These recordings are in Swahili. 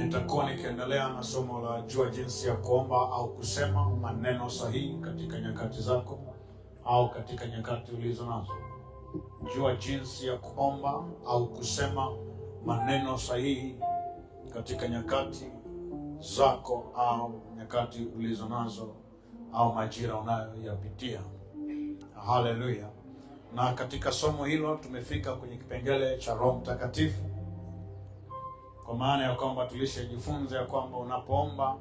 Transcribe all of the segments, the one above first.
Nitakuwa nikiendelea na somo la jua jinsi ya kuomba au kusema maneno sahihi katika nyakati zako au katika nyakati ulizo nazo. Jua jinsi ya kuomba au kusema maneno sahihi katika nyakati zako au nyakati ulizo nazo au majira unayoyapitia. Haleluya. Na katika somo hilo tumefika kwenye kipengele cha Roho Mtakatifu, kwa maana ya kwamba tulishajifunza ya kwamba unapoomba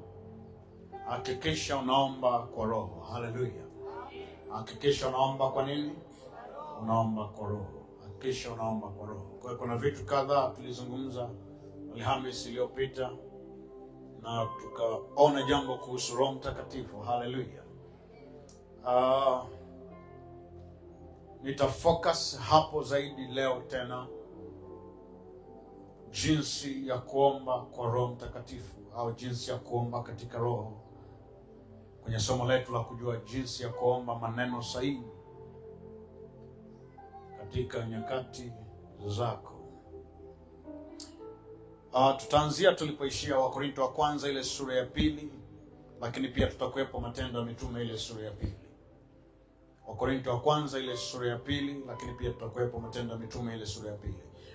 hakikisha unaomba kwa Roho. Haleluya. Hakikisha unaomba kwa nini? Unaomba kwa Roho. Hakikisha unaomba kwa Roho. Kwa hiyo kuna vitu kadhaa tulizungumza Alhamisi iliyopita na tukaona jambo kuhusu Roho Mtakatifu. Haleluya. Nitafocus hapo zaidi leo tena, jinsi ya kuomba kwa Roho Mtakatifu au jinsi ya kuomba katika Roho, kwenye somo letu la kujua jinsi ya kuomba maneno sahihi katika nyakati zako. Tutaanzia tulipoishia Wakorintho wa kwanza ile sura ya 2, lakini pia tutakuwepo Matendo ya Mitume ile sura ya 2. Wakorintho wa kwanza ile sura ya 2, lakini pia tutakuwepo Matendo ya Mitume ile sura ya 2.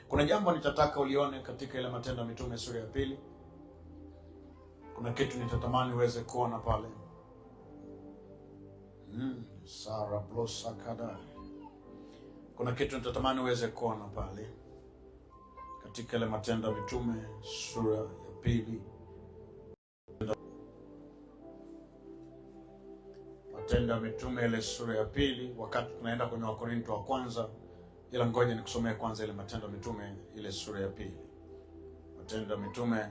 Kuna jambo nitataka ulione katika ile Matendo ya Mitume sura ya 2. Kuna kitu nitatamani uweze kuona pale. Sara blosa kada. Kuna kitu nitatamani uweze kuona pale katika ile Matendo ya Mitume sura ya 2. Matendo ya Mitume ile sura ya 2, wakati tunaenda kwenye Wakorintho wa kwanza, ila ngoja nikusomee kwanza ile Matendo ya Mitume ile sura ya 2. Matendo ya Mitume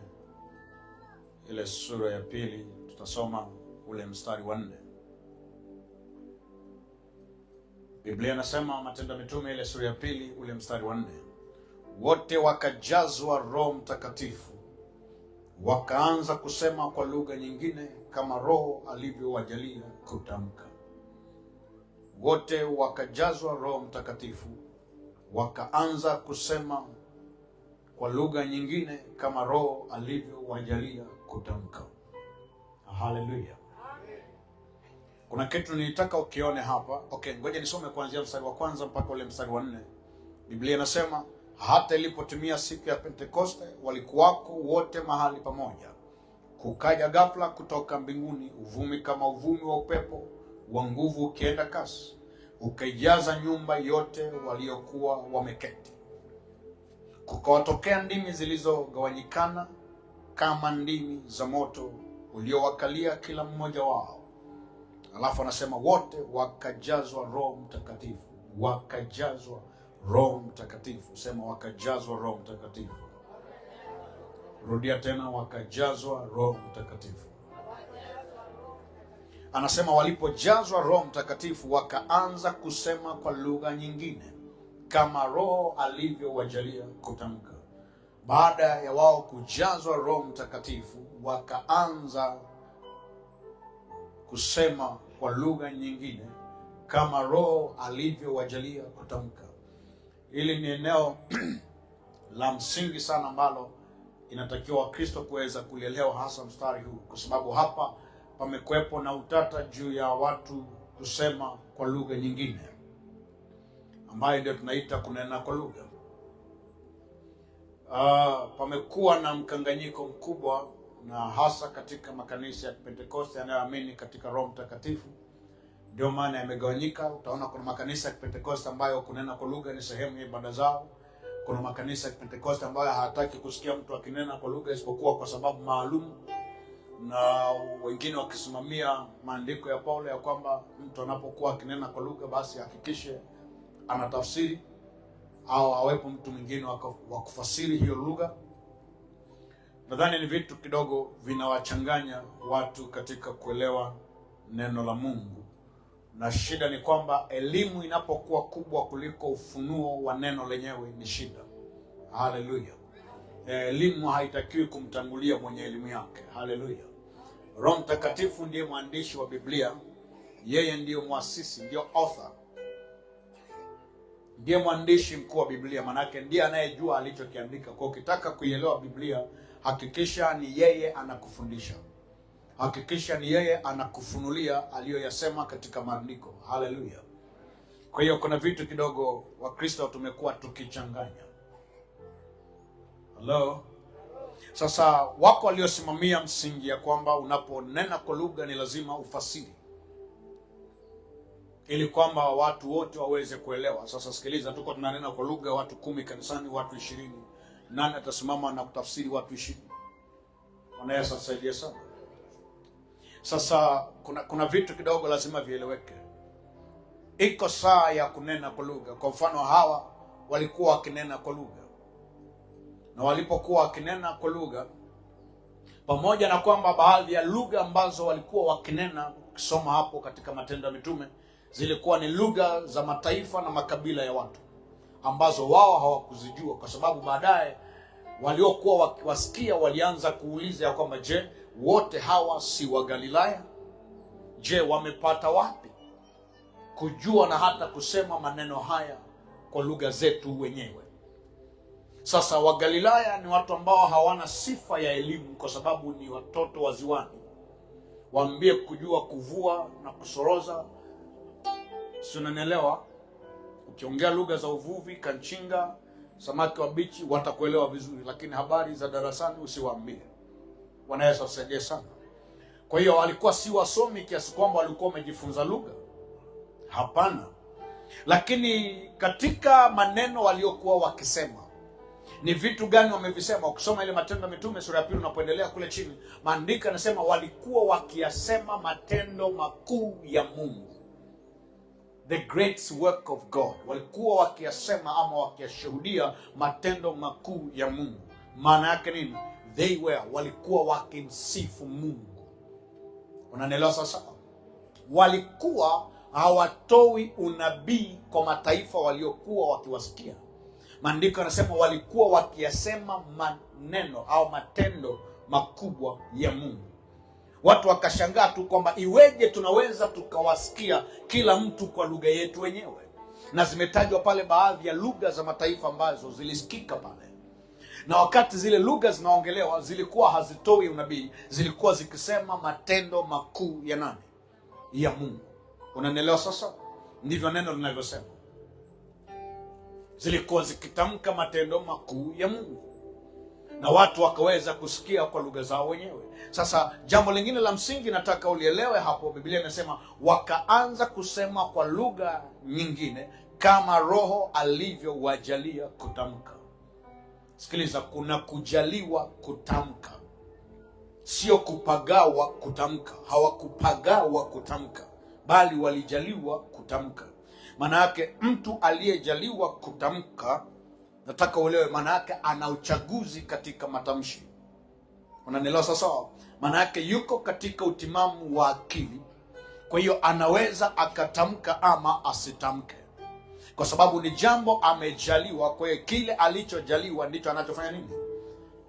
ile sura ya 2, tutasoma ule mstari wa 4. Biblia inasema, Matendo ya Mitume ile sura ya 2 ule mstari wa 4, wote wakajazwa Roho Mtakatifu, wakaanza kusema kwa lugha nyingine kama Roho alivyowajalia kutamka. Wote wakajazwa Roho Mtakatifu, wakaanza kusema kwa lugha nyingine kama Roho alivyowajalia kutamka. Haleluya. Kuna kitu nilitaka ukione hapa. Okay, ngoja nisome kuanzia mstari wa kwanza mpaka ule mstari wa 4. Biblia inasema, hata ilipotimia siku ya Pentekoste, walikuwako wote mahali pamoja. Kukaja ghafla kutoka mbinguni uvumi kama uvumi wa upepo wa nguvu ukienda kasi, ukaijaza nyumba yote waliokuwa wameketi. Kukawatokea ndimi zilizogawanyikana kama ndimi za moto uliowakalia kila mmoja wao. Alafu anasema wote wakajazwa Roho Mtakatifu. Wakajazwa Roho Mtakatifu. Sema wakajazwa Roho Mtakatifu. Rudia tena, wakajazwa Roho Mtakatifu. Anasema walipojazwa Roho Mtakatifu wakaanza kusema kwa lugha nyingine kama Roho alivyowajalia kutamka. Baada ya wao kujazwa Roho Mtakatifu, wakaanza kusema kwa lugha nyingine kama Roho alivyowajalia kutamka. Hili ni eneo la msingi sana ambalo inatakiwa Wakristo kuweza kulielewa, hasa mstari huu, kwa sababu hapa pamekuwepo na utata juu ya watu kusema kwa lugha nyingine, ambayo ndio tunaita kunena kwa lugha. Pamekuwa na mkanganyiko mkubwa, na hasa katika makanisa ya Pentekoste yanayoamini katika Roho Mtakatifu. Ndio maana yamegawanyika. Utaona kuna makanisa ya Pentekoste ambayo kunena kwa lugha ni sehemu ya ibada zao. Kuna makanisa ya Pentekoste ambayo hataki kusikia mtu akinena kwa lugha isipokuwa kwa sababu maalum, na wengine wakisimamia maandiko ya Paulo ya kwamba mtu anapokuwa akinena kwa lugha basi hakikishe anatafsiri au awepo mtu mwingine wa kufasiri hiyo lugha. Nadhani ni vitu kidogo vinawachanganya watu katika kuelewa neno la Mungu, na shida ni kwamba elimu inapokuwa kubwa kuliko ufunuo wa neno lenyewe ni shida. Haleluya. Elimu haitakiwi kumtangulia mwenye elimu yake. Haleluya. Roho Mtakatifu ndiye mwandishi wa Biblia. Yeye ndiyo muasisi, ndiyo author, ndiye mwandishi mkuu wa Biblia. Manake ndiye anayejua alichokiandika. Kwa ukitaka kuielewa Biblia Hakikisha ni yeye anakufundisha. Hakikisha ni yeye anakufunulia aliyoyasema katika maandiko. Haleluya. Kwa hiyo kuna vitu kidogo Wakristo tumekuwa tukichanganya. Hello. Sasa wako waliosimamia msingi ya kwamba unaponena kwa lugha ni lazima ufasiri, ili kwamba watu wote waweze kuelewa. Sasa sikiliza, tuko tunanena kwa lugha watu 10 kanisani, watu 20. Nani atasimama na kutafsiri watu 20? Bwana Yesu asaidie sana. Sasa kuna vitu kidogo lazima vieleweke. Iko saa ya kunena kwa lugha. Kwa mfano, hawa walikuwa wakinena kwa lugha, na walipokuwa wakinena kwa lugha, pamoja na kwamba baadhi ya lugha ambazo walikuwa wakinena, ukisoma hapo katika Matendo ya Mitume, zilikuwa ni lugha za mataifa na makabila ya watu ambazo wao hawakuzijua, kwa sababu baadaye waliokuwa wakiwasikia walianza kuuliza ya kwamba, je, wote hawa si wa Galilaya? Je, wamepata wapi kujua na hata kusema maneno haya kwa lugha zetu wenyewe? Sasa wa Galilaya ni watu ambao hawana sifa ya elimu, kwa sababu ni watoto wa ziwani. Waambie kujua kuvua na kusoroza, si unanielewa? Ukiongea lugha za uvuvi, kanchinga, samaki wa bichi, watakuelewa vizuri, lakini habari za darasani usiwaambie. Wanaweza kusaidia sana. Kwa hiyo walikuwa si wasomi kiasi kwamba walikuwa wamejifunza lugha. Hapana. Lakini katika maneno waliokuwa wakisema, ni vitu gani wamevisema? Ukisoma ile Matendo ya Mitume sura ya 2 unapoendelea kule chini, maandiko yanasema walikuwa wakiyasema matendo makuu ya Mungu. The great work of God. Walikuwa wakiyasema ama wakiyashuhudia matendo makuu ya Mungu. Maana yake nini? Walikuwa wakimsifu Mungu. Unanielewa sasa? Walikuwa hawatoi unabii kwa mataifa waliokuwa wakiwasikia. Maandiko yanasema walikuwa wakiyasema maneno au matendo makubwa ya Mungu. Watu wakashangaa tu kwamba iweje tunaweza tukawasikia kila mtu kwa lugha yetu wenyewe. Na zimetajwa pale baadhi ya lugha za mataifa ambazo zilisikika pale. Na wakati zile lugha zinaongelewa, zilikuwa hazitoi unabii, zilikuwa zikisema matendo makuu ya nani? Ya Mungu. Unanielewa sasa? Ndivyo neno linavyosema. Zilikuwa zikitamka matendo makuu ya Mungu, na watu wakaweza kusikia kwa lugha zao wenyewe. Sasa jambo lingine la msingi nataka ulielewe hapo, Biblia inasema wakaanza kusema kwa lugha nyingine kama Roho alivyowajalia kutamka. Sikiliza, kuna kujaliwa kutamka, sio kupagawa kutamka. Hawakupagawa kutamka, bali walijaliwa kutamka. Maana yake mtu aliyejaliwa kutamka, nataka uelewe, maana yake ana uchaguzi katika matamshi. Unanielewa sasa? Maana yake yuko katika utimamu wa akili. Kwa hiyo anaweza akatamka ama asitamke, kwa sababu ni jambo amejaliwa. Kwa hiyo kile alichojaliwa ndicho anachofanya nini?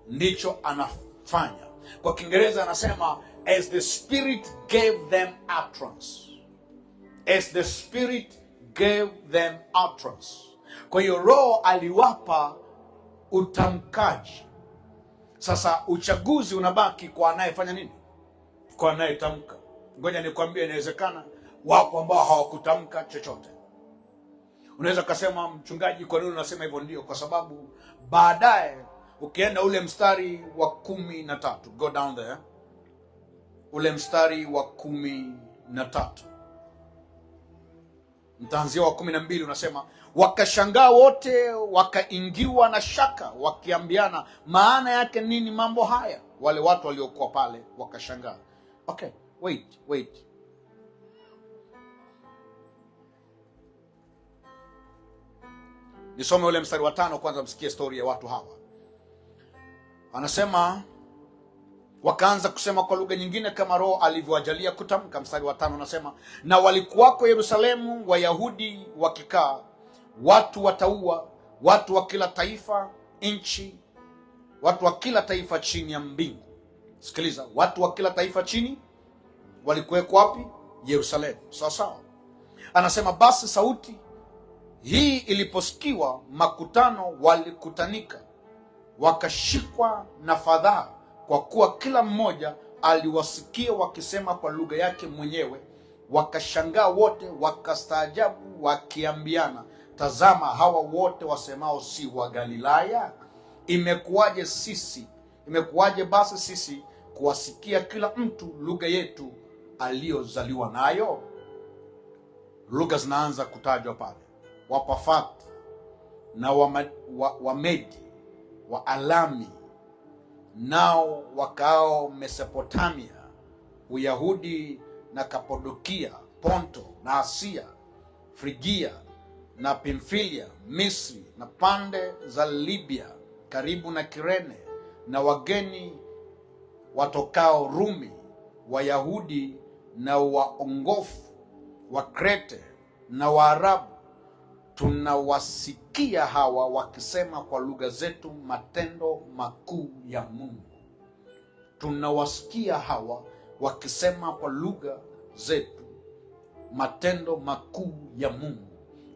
Ndicho anafanya. Kwa Kiingereza anasema as the Spirit gave them utterance. As the Spirit gave them utterance. Kwa hiyo Roho aliwapa utamkaji. Sasa uchaguzi unabaki kwa anayefanya nini? Kwa anayetamka. Ngoja nikwambie, inawezekana wako ambao hawakutamka chochote. Unaweza kusema, mchungaji, kwa nini unasema hivyo? Ndio, kwa sababu baadaye ukienda ule mstari wa 13, go down there. Ule mstari wa 13. Mtaanzia wa 12 unasema, wakashangaa wote, wakaingiwa na shaka, wakiambiana maana yake nini mambo haya. Wale watu waliokuwa pale wakashangaa. Okay, wait. Nisome ule mstari wa 5 kwanza, msikie story ya watu hawa. Anasema wakaanza kusema kwa lugha nyingine kama Roho alivyowajalia kutamka. Mstari wa 5 unasema, na walikuwako Yerusalemu Wayahudi wakikaa, watu wataua, watu wa kila taifa nchi, watu wa kila taifa chini ya mbingu. Sikiliza, watu wa kila taifa chini walikuweko wapi? Yerusalemu. Sawa. Anasema basi sauti hii iliposikiwa, makutano walikutanika, wakashikwa na fadhaa, kwa kuwa kila mmoja aliwasikia wakisema kwa lugha yake mwenyewe. Wakashangaa wote, wakastaajabu, wakiambiana, tazama, hawa wote wasemao si wa Galilaya? Imekuwaje basi sisi kuwasikia kila mtu lugha yetu aliyozaliwa nayo? Lugha zinaanza kutajwa pale: Wapafati na Wamedi, Waalami, nao wakao Mesopotamia, Uyahudi na Kapadokia, Ponto na Asia, Frigia na Pamfilia, Misri na pande za Libya karibu na Kirene, na wageni watokao Rumi, Wayahudi na waongofu wa Krete na Waarabu. Tunawasikia hawa wakisema kwa lugha zetu matendo makuu ya Mungu. Tunawasikia hawa wakisema kwa lugha zetu matendo makuu ya Mungu.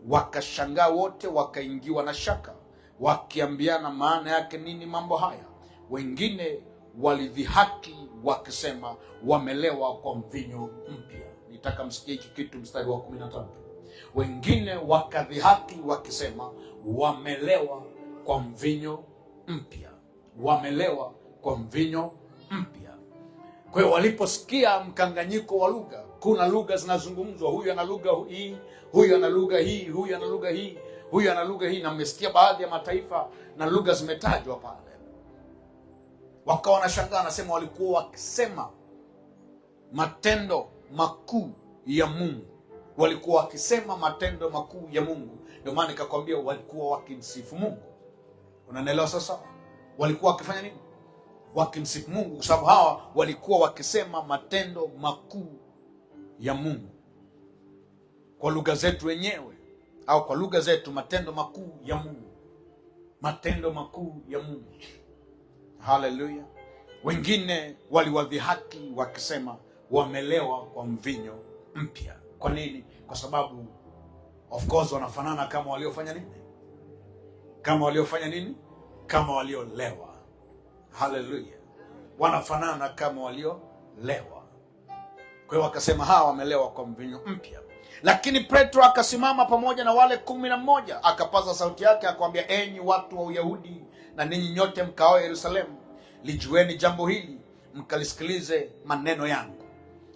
Wakashangaa wote, wakaingiwa na shaka, wakiambiana, maana yake nini mambo haya? Wengine walidhihaki wakisema, wamelewa kwa mvinyo mpya. Nitaka msikie hiki kitu, mstari wa 13. Wengine wakadhihaki wakisema, wamelewa kwa mvinyo mpya. Wamelewa kwa mvinyo mpya. Kwa hiyo waliposikia mkanganyiko wa lugha, kuna lugha zinazungumzwa, huyu ana lugha hii, huyu ana lugha hii, huyu ana lugha hii, huyu ana lugha hii, na mmesikia baadhi ya mataifa na lugha zimetajwa pale. Wakawa wanashangaa, anasema walikuwa wakisema matendo makuu ya Mungu. Walikuwa wakisema matendo makuu ya Mungu. Ndio maana nikakwambia walikuwa wakimsifu Mungu. Unanielewa sasa? Walikuwa wakifanya nini? Wakimsifu Mungu, kwa sababu hawa walikuwa wakisema matendo makuu ya Mungu kwa lugha zetu wenyewe, au kwa lugha zetu, matendo makuu ya Mungu. Matendo makuu ya Mungu. Haleluya. Wengine waliwadhihaki wakisema, wamelewa kwa mvinyo mpya. Kwa nini? Kwa sababu of course wanafanana kama waliofanya nini? Kama waliofanya nini? Kama waliolewa. Haleluya. Wanafanana kama waliolewa. Kwa hiyo wakasema hawa wamelewa kwa mvinyo mpya. Lakini Petro akasimama pamoja na wale 11, akapaza sauti yake akamwambia, enyi watu wa Uyahudi na ninyi nyote mkao Yerusalemu, lijueni jambo hili, mkalisikilize maneno yangu.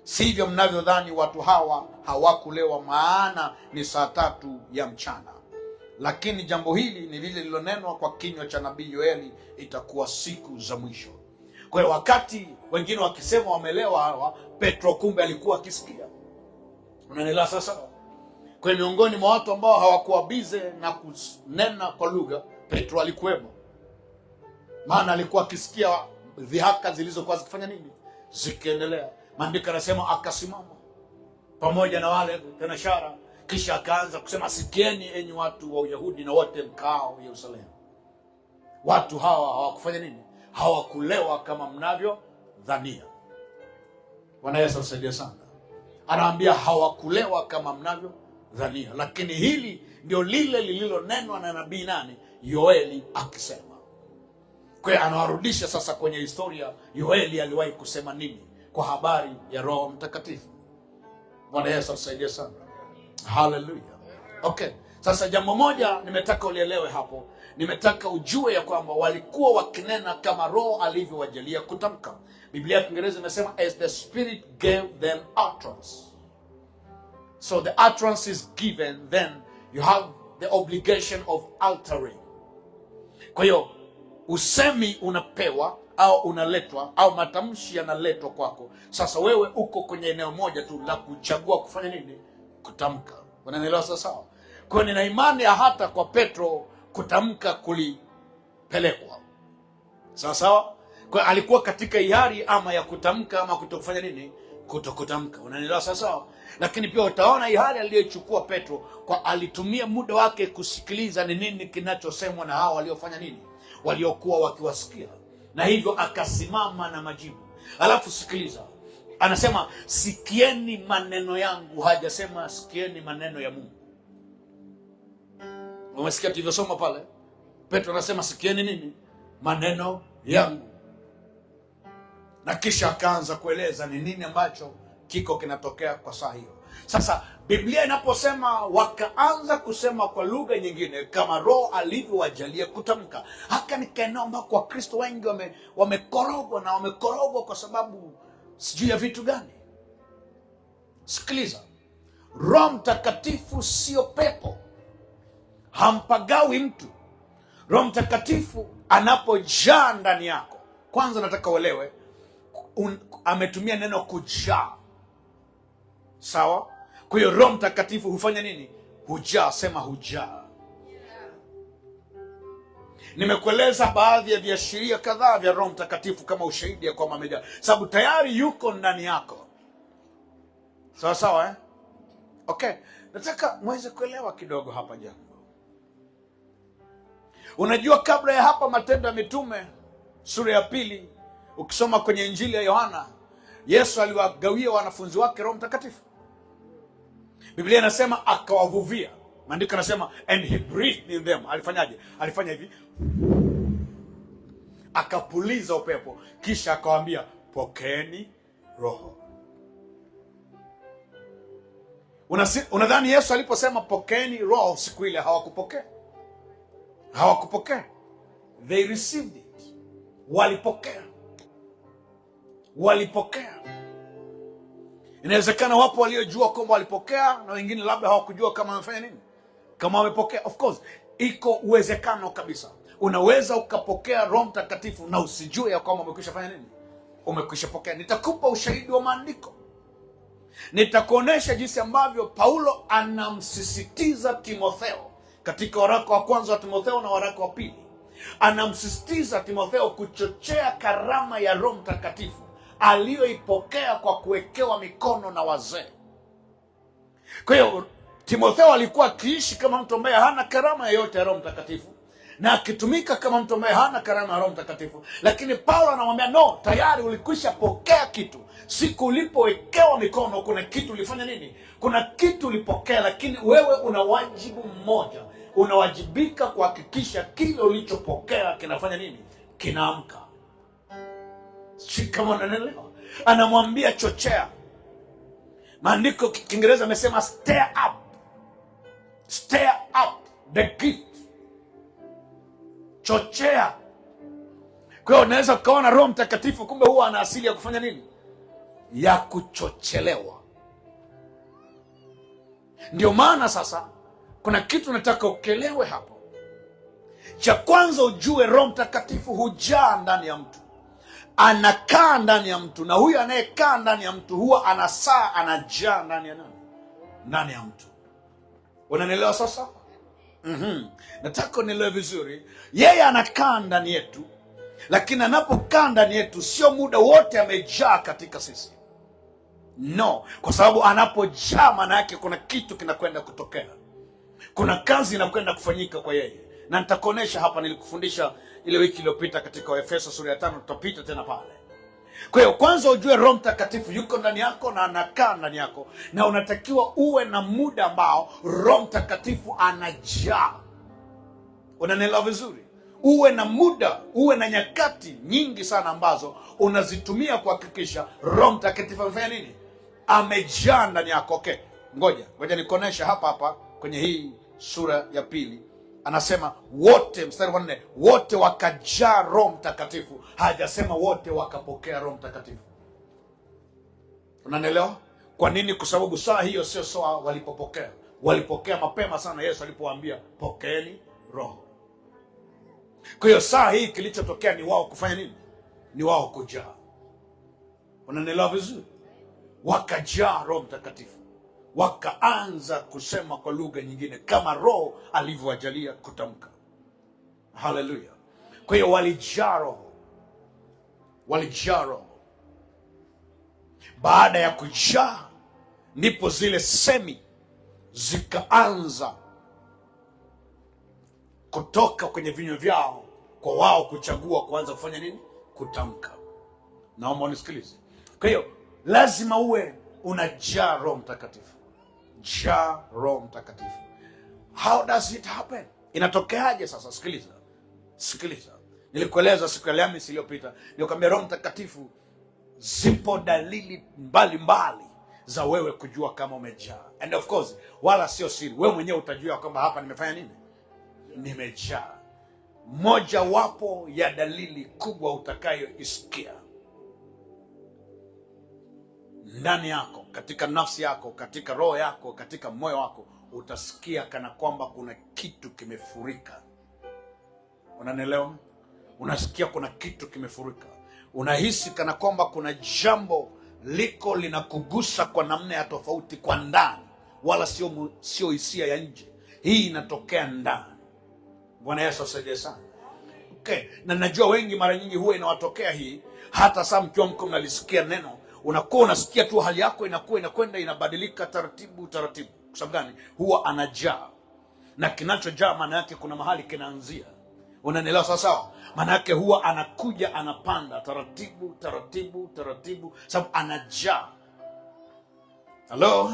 Sivyo mnavyodhani, watu hawa hawakulewa, maana ni 3:00 ya mchana. Lakini jambo hili ni lile lilonenwa kwa kinywa cha nabii Yoeli, itakuwa siku za mwisho. Kwa hiyo wakati wengine wakisema wamelewa hawa, Petro kumbe alikuwa akisikia. Unanielewa sasa? Kwa hiyo miongoni mwa watu ambao hawakuwa bize na kunena kwa lugha, Petro alikuwemo. Maana alikuwa akisikia dhihaka zilizokuwa zikifanya nini? Zikiendelea. Maandiko yanasema akasimama pamoja na wale tenashara, kisha akaanza kusema, sikieni enyi watu wa Uyahudi na wote mkao Yerusalemu. Watu hawa hawakufanya nini? Hawakulewa kama mnavyo dhania. Bwana Yesu asaidie sana. Anawaambia hawakulewa kama mnavyo dhania, lakini hili ndio lile lililonenwa na nabii nani? Yoeli akisema. Kwa hiyo anawarudisha sasa kwenye historia. Yoeli aliwahi kusema nini kwa habari ya Roho Mtakatifu? Bwana Yesu asaidie sana. Hallelujah. Okay. Sasa jambo moja nimetaka ulielewe hapo. Nimetaka ujue ya kwamba walikuwa wakinena kama Roho alivyowajalia kutamka. Biblia ya Kiingereza inasema as the Spirit gave them utterance. So the utterance is given, then you have the obligation of altering. Kwa hiyo usemi unapewa au unaletwa, au matamshi yanaletwa kwako. Sasa wewe uko kwenye eneo moja tu la kuchagua kufanya nini? Kutamka. Unanielewa sasa? Kwa hiyo nina imani ya hata kwa Petro kutamka kulipelekwa. Sawa sawa? Kwa alikuwa katika hiari ama ya kutamka ama kutofanya nini? Kutokutamka. Unanielewa sasa? Lakini pia utaona hiari aliyochukua Petro, kwa alitumia muda wake kusikiliza ni nini kinachosemwa na hao waliofanya nini? Waliokuwa wakiwasikia. Na hivyo akasimama na majibu. Alafu sikiliza. Anasema sikieni maneno yangu, hajasema sikieni maneno ya Mungu. Umesikia tulivyosoma pale? Petro anasema sikieni nini? maneno yangu. Na kisha akaanza kueleza ni nini ambacho kiko kinatokea kwa saa hiyo. Sasa Biblia inaposema wakaanza kusema kwa lugha nyingine kama Roho alivyowajalia kutamka, haka ni kaeneo ambako Wakristo wengi wamekorogwa na wamekorogwa kwa sababu sijui ya vitu gani. Sikiliza, Roho Mtakatifu sio pepo, hampagawi mtu. Roho Mtakatifu anapojaa ndani yako, kwanza nataka uelewe, ametumia neno kujaa. Sawa? Kwa hiyo Roho Mtakatifu hufanya nini? Hujaa. Sema hujaa. Nimekueleza baadhi ya viashiria kadhaa vya Roho Mtakatifu kama ushahidi ya kwamba amejaa, sababu tayari yuko ndani yako. Sawa sawa, eh? Okay, nataka muweze kuelewa kidogo hapa jambo. Unajua, kabla ya hapa, Matendo ya Mitume sura ya 2, ukisoma kwenye Injili ya Yohana, Yesu aliwagawia wanafunzi wake Roho Mtakatifu. Biblia inasema akawavuvia. Maandiko yanasema and he breathed in them. Alifanyaje? Alifanya hivi, akapuliza upepo, kisha akawaambia pokeeni Roho. Unadhani Yesu aliposema pokeeni Roho siku ile hawakupokea? Hawakupokea. They received it. Walipokea. Walipokea. Inawezekana wapo waliojua kwamba walipokea na wengine labda hawakujua kama wamefanya nini, kama wamepokea. Of course, iko uwezekano kabisa. Unaweza ukapokea Roho Mtakatifu na usijue ya kwamba umekwisha fanya nini, umekwisha pokea. Nitakupa ushahidi wa maandiko. Nitakuonesha jinsi ambavyo Paulo anamsisitiza Timotheo katika waraka wa kwanza wa Timotheo na waraka wa pili. Anamsisitiza Timotheo kuchochea karama ya Roho Mtakatifu aliyoipokea kwa kuwekewa mikono na wazee. Kwa hiyo Timotheo alikuwa akiishi kama mtu ambaye hana karama yoyote ya Roho Mtakatifu na akitumika kama mtu ambaye hana karama ya Roho Mtakatifu, lakini Paulo anamwambia no, tayari ulikwisha pokea kitu. Siku ulipowekewa mikono, kuna kitu ulifanya nini? Kuna kitu ulipokea, lakini wewe una wajibu mmoja. Unawajibika kuhakikisha kile ulichopokea kinafanya nini? Kinaamka. Kama unanielewa? Anamwambia chochea. Maandiko Kiingereza amesema stir up. Stir up the gift. Chochea. Kwa hiyo unaweza ukaona Roho Mtakatifu kumbe huwa ana asili ya kufanya nini? Ya kuchochelewa. Ndio maana sasa kuna kitu nataka ukelewe hapo. Cha kwanza ujue Roho Mtakatifu hujaa ndani ya mtu. Anakaa ndani ya mtu, na huyu anayekaa ndani ya mtu huwa anasaa anajaa ndani ya nani? Ndani ya mtu. Unanielewa sasa? Nataka unielewe vizuri. Yeye anakaa ndani yetu, lakini anapokaa ndani yetu sio muda wote amejaa katika sisi. No, kwa sababu anapojaa maana yake kuna kitu kinakwenda kutokea. Kuna kazi inakwenda kufanyika kwa yeye. Na nitakuonesha hapa, nilikufundisha ile wiki iliyopita katika Efeso sura ya 5, tutapita tena pale. Kwa hiyo kwanza ujue Roho Mtakatifu yuko ndani yako na anakaa ndani yako, na unatakiwa uwe na muda ambao Roho Mtakatifu anajaa. Unanielewa vizuri? Uwe na muda, uwe na nyakati nyingi sana ambazo unazitumia kuhakikisha Roho Mtakatifu amefanya nini? Amejaa ndani yako. Okay, ngoja nikuonesha hapa kwenye hii sura ya 2. Anasema wote, mstari wa 4, wote wakajaa Roho Mtakatifu. Hajasema wote wakapokea Roho Mtakatifu. Unanielewa? Kwa nini? Kwa sababu saa hiyo sio saa walipopokea. Walipokea mapema sana Yesu alipowaambia pokeeni Roho. Kwa hiyo saa hii kilichotokea ni wao kufanya nini? Ni wao kujaa. Unanielewa vizuri? Wakajaa Roho Mtakatifu. Wakaanza kusema kwa lugha nyingine kama Roho alivyowajalia kutamka. Haleluya. Kwa hiyo walijaa Roho. Walijaa Roho. Baada ya kujaa, ndipo zile semi zikaanza kutoka kwenye vinywa vyao, kwa wao kuchagua kuanza kufanya nini? Kutamka. Naomba unisikilize. Kwa hiyo lazima uwe unajaa Roho Mtakatifu. Jaa Roho Mtakatifu. How does it happen? Inatokeaje sasa? Sikiliza. Nilikueleza siku ya Alhamisi iliyopita, nilikwambia Roho Mtakatifu, zipo dalili mbalimbali za wewe kujua kama umejaa. And of course, wala sio siri, wewe mwenyewe utajua kwamba hapa nimefanya nini? Nimejaa. Moja wapo ya dalili kubwa utakayoisikia ndani yako, katika nafsi yako, katika roho yako, katika moyo wako, utasikia kana kwamba kuna kitu kimefurika. Unanielewa? Unasikia kuna kitu kimefurika. Unahisi kana kwamba kuna jambo liko linakugusa kwa namna ya tofauti kwa ndani, wala sio hisia ya nje. Hii inatokea ndani. Bwana Yesu asaidie sana. Okay, na najua wengi mara nyingi huwa inawatokea hii, hata saa mkiwa mko mnalisikia neno, unakuwa unasikia tu hali yako inakuwa inakwenda inabadilika taratibu taratibu. Kwa sababu gani? Huwa anajaa. Na kinachojaa maana yake kuna mahali kinaanzia. Unanielewa sawa sawa? Maana yake huwa anakuja anapanda taratibu taratibu taratibu, sababu anajaa. Hello?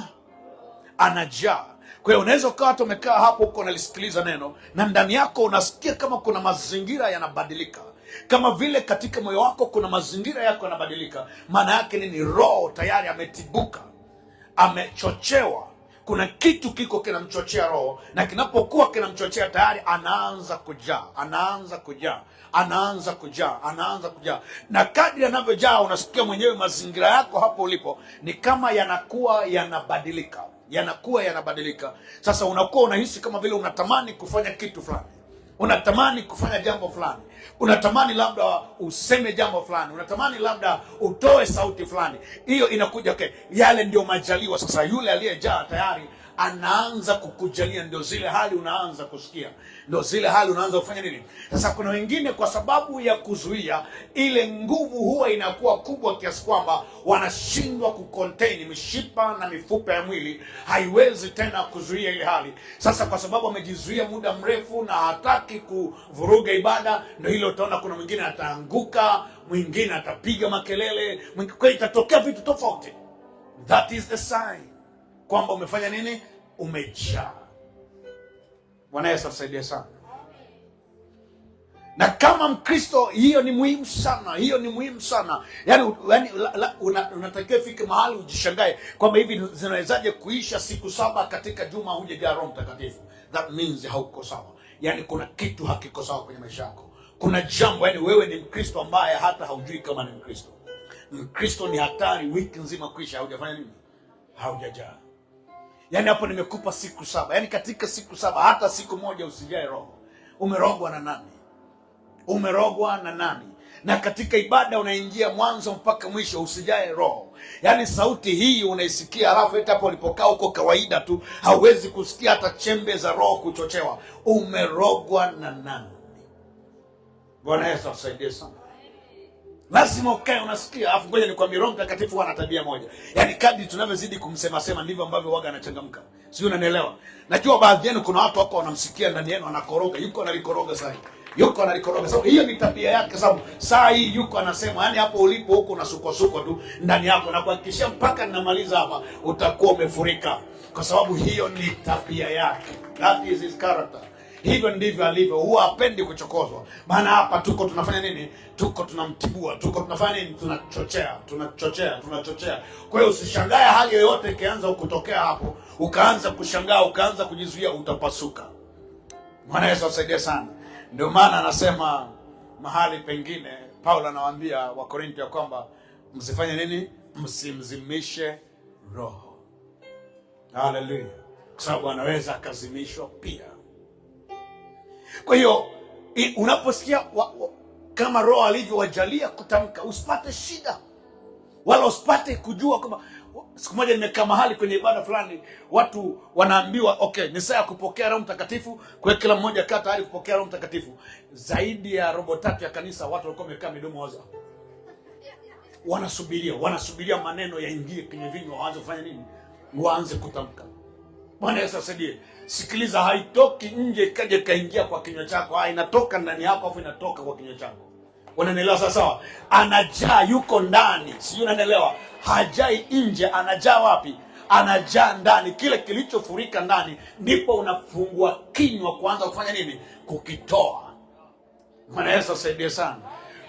Anajaa. Kwa hiyo unaweza ukawa hata umekaa hapo huko unalisikiliza neno, na ndani yako unasikia kama kuna mazingira yanabadilika, kama vile katika moyo wako kuna mazingira yako yanabadilika. Maana yake nini? Roho tayari ametibuka, amechochewa. Kuna kitu kiko kinamchochea roho, na kinapokuwa kinamchochea tayari anaanza kujaa, anaanza kujaa, anaanza kujaa, anaanza kujaa. Na kadri anavyojaa, unasikia mwenyewe mazingira yako hapo ulipo ni kama yanakuwa yanabadilika, yanakuwa yanabadilika. Sasa unakuwa unahisi kama vile unatamani kufanya kitu fulani, unatamani kufanya jambo fulani, unatamani labda useme jambo fulani, unatamani labda utoe sauti fulani. Hiyo inakuja, okay, yale ndio majaliwa. Sasa yule aliyejaa tayari anaanza kukujalia, ndio zile hali unaanza kusikia, ndio zile hali unaanza kufanya nini. Sasa kuna wengine kwa sababu ya kuzuia, ile nguvu huwa inakuwa kubwa kiasi kwamba wanashindwa kucontain, mishipa na mifupa ya mwili haiwezi tena kuzuia ile hali. Sasa kwa sababu amejizuia muda mrefu na hataki kuvuruga ibada, ndio hilo utaona kuna mwingine ataanguka, mwingine atapiga makelele, kwa itatokea vitu tofauti. That is the sign kwamba umefanya nini? Umejaa. Bwana Yesu asaidie sana. Na kama Mkristo, hiyo ni muhimu sana, hiyo ni muhimu sana. Yani unatakiwa fike mahali ujishangae kwamba hivi zinawezaje kuisha siku 7 katika juma hujajaa Roho Mtakatifu. That means hauko sawa. Yani kuna kitu hakiko sawa kwenye maisha yako. Kuna jambo, yani wewe ni Mkristo ambaye hata haujui kama ni Mkristo. Mkristo ni hatari wiki nzima kuisha haujafanya nini? Haujajaa. Yani hapo nimekupa siku 7. Yani katika siku 7 hata siku moja usijae roho. Umerogwa na nani? Umerogwa na nani? Na katika ibada unaingia mwanzo mpaka mwisho usijae roho. Yani sauti hii unaisikia, alafu hata hapo ulipokaa huko kawaida tu hauwezi kusikia hata chembe za roho kuchochewa. Umerogwa na nani? Bwana Yesu asaidie sana. Lazima ukae unasikia. Alafu ngoja nikwambie, Roho Mtakatifu ana tabia moja. Yaani kadri tunavyozidi kumsema sema ndivyo ambavyo waga anachangamka. Sio, unanielewa? Najua baadhi yenu kuna watu wako wanamsikia ndani yenu anakoroga, yuko analikoroga sasa. Yuko analikoroga. Sababu hiyo ni tabia yake, sababu saa hii yuko anasema, yani hapo ulipo huko unasukosuko tu ndani yako, na kuhakikishia mpaka ninamaliza hapa utakuwa umefurika. Kwa sababu hiyo ni tabia yake. That is his character. Hivyo ndivyo alivyo, huwa hapendi kuchokozwa. Maana hapa tuko tunafanya nini? Tuko tunamtibua, tuko tunafanya nini? Tunachochea. Kwa hiyo usishangae hali yoyote ikianza kutokea hapo, ukaanza kushangaa, ukaanza kujizuia, utapasuka. Bwana Yesu asaidie sana. Ndio maana anasema mahali pengine, Paulo anawaambia Wakorintho ya kwamba msifanye nini? Msimzimishe roho. Haleluya. Kwa sababu anaweza akazimishwa pia. Kwa hiyo unaposikia kama roho alivyowajalia kutamka, usipate shida wala usipate kujua kama. Siku moja nimekaa mahali kwenye ibada fulani, watu wanaambiwa okay, ni saa ya kupokea Roho Mtakatifu, kwa kila mmoja kaa tayari kupokea Roho Mtakatifu. Zaidi ya robo 3 ya kanisa watu walikuwa wamekaa midomo wazi, wanasubiria maneno yaingie kwenye vinywa, waanze kufanya nini? Waanze kutamka. Bwana Yesu asaidie. Sikiliza, haitoki nje ikaje kaingia kwa kinywa chako, inatoka ndani yako afu inatoka kwa kinywa chako. Unanielewa sawa sawa? Anajaa, yuko ndani. Sio, unanielewa? Hajai nje, anajaa wapi? Anajaa ndani. Kile kilichofurika ndani ndipo unafungua kinywa kuanza kufanya nini? Kukitoa. Bwana Yesu asaidie sana.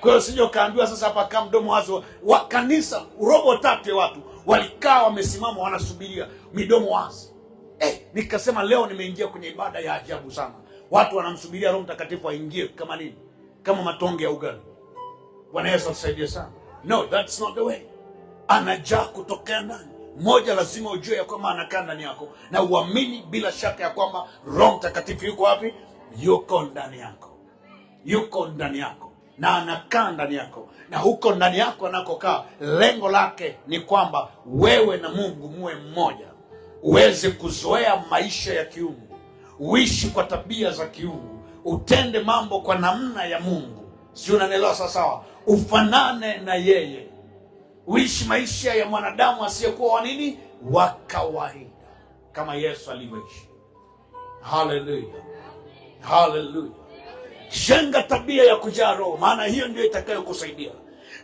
Kwa hiyo sije ukaambiwa sasa hapa kama mdomo wazi wa kanisa, robo tatu ya watu walikaa wamesimama wanasubiria midomo wazi. Nikasema leo nimeingia kwenye ibada ya ajabu sana. Watu wanamsubiria Roho Mtakatifu aingie kama nini? Kama matonge ya ugali. Bwana Yesu asaidie sana. No, that's not the way. Anajaa kutokea ndani. Moja, lazima ujue ya kwamba anakaa ndani yako na uamini bila shaka ya kwamba Roho Mtakatifu yuko wapi? Yuko ndani yako. Yuko ndani yako na anakaa ndani yako, na huko ndani yako anakokaa, lengo lake ni kwamba wewe na Mungu muwe mmoja, uweze kuzoea maisha ya kiungu, uishi kwa tabia za kiungu, utende mambo kwa namna ya Mungu. Si unanielewa sawa? Ufanane na yeye, uishi maisha ya mwanadamu asiyekuwa wa nini? Wa kawaida, kama Yesu alivyoishi. Haleluya, haleluya. Jenga tabia ya kujaa Roho, maana hiyo ndio itakayokusaidia.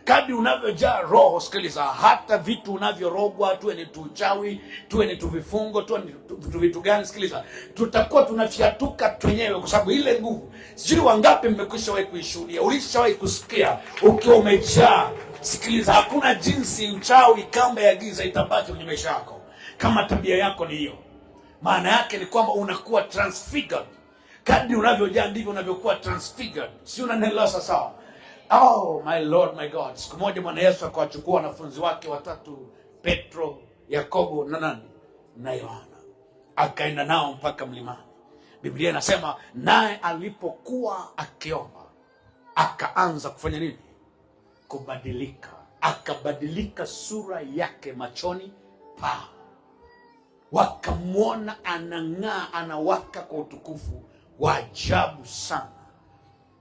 Kadri unavyojaa Roho, sikiliza, hata vitu unavyorogwa, tuwe ni tuchawi, tuwe ni tuvifungo, tuwe ni vitu gani, sikiliza, tutakuwa tunafyatuka twenyewe, kwa sababu ile nguvu. Sijui wangapi mmekwishawahi kuishuhudia, ulishawahi kusikia ukiwa umejaa. Sikiliza, hakuna jinsi uchawi, kamba ya giza itabaki kwenye maisha yako kama tabia yako ni hiyo. Maana yake ni kwamba unakuwa transfigured. Kadri unavyojaa ndivyo unavyokuwa transfigured. Si unanielewa sawa? Oh my Lord, my God. Siku moja Bwana Yesu akawachukua wanafunzi wake watatu, Petro, Yakobo na nani? Na Yohana. Akaenda nao mpaka mlimani. Biblia inasema naye alipokuwa akiomba, akaanza kufanya nini? Kubadilika. Akabadilika sura yake machoni pao. Wakamwona anang'aa, anawaka kwa utukufu wa ajabu sana.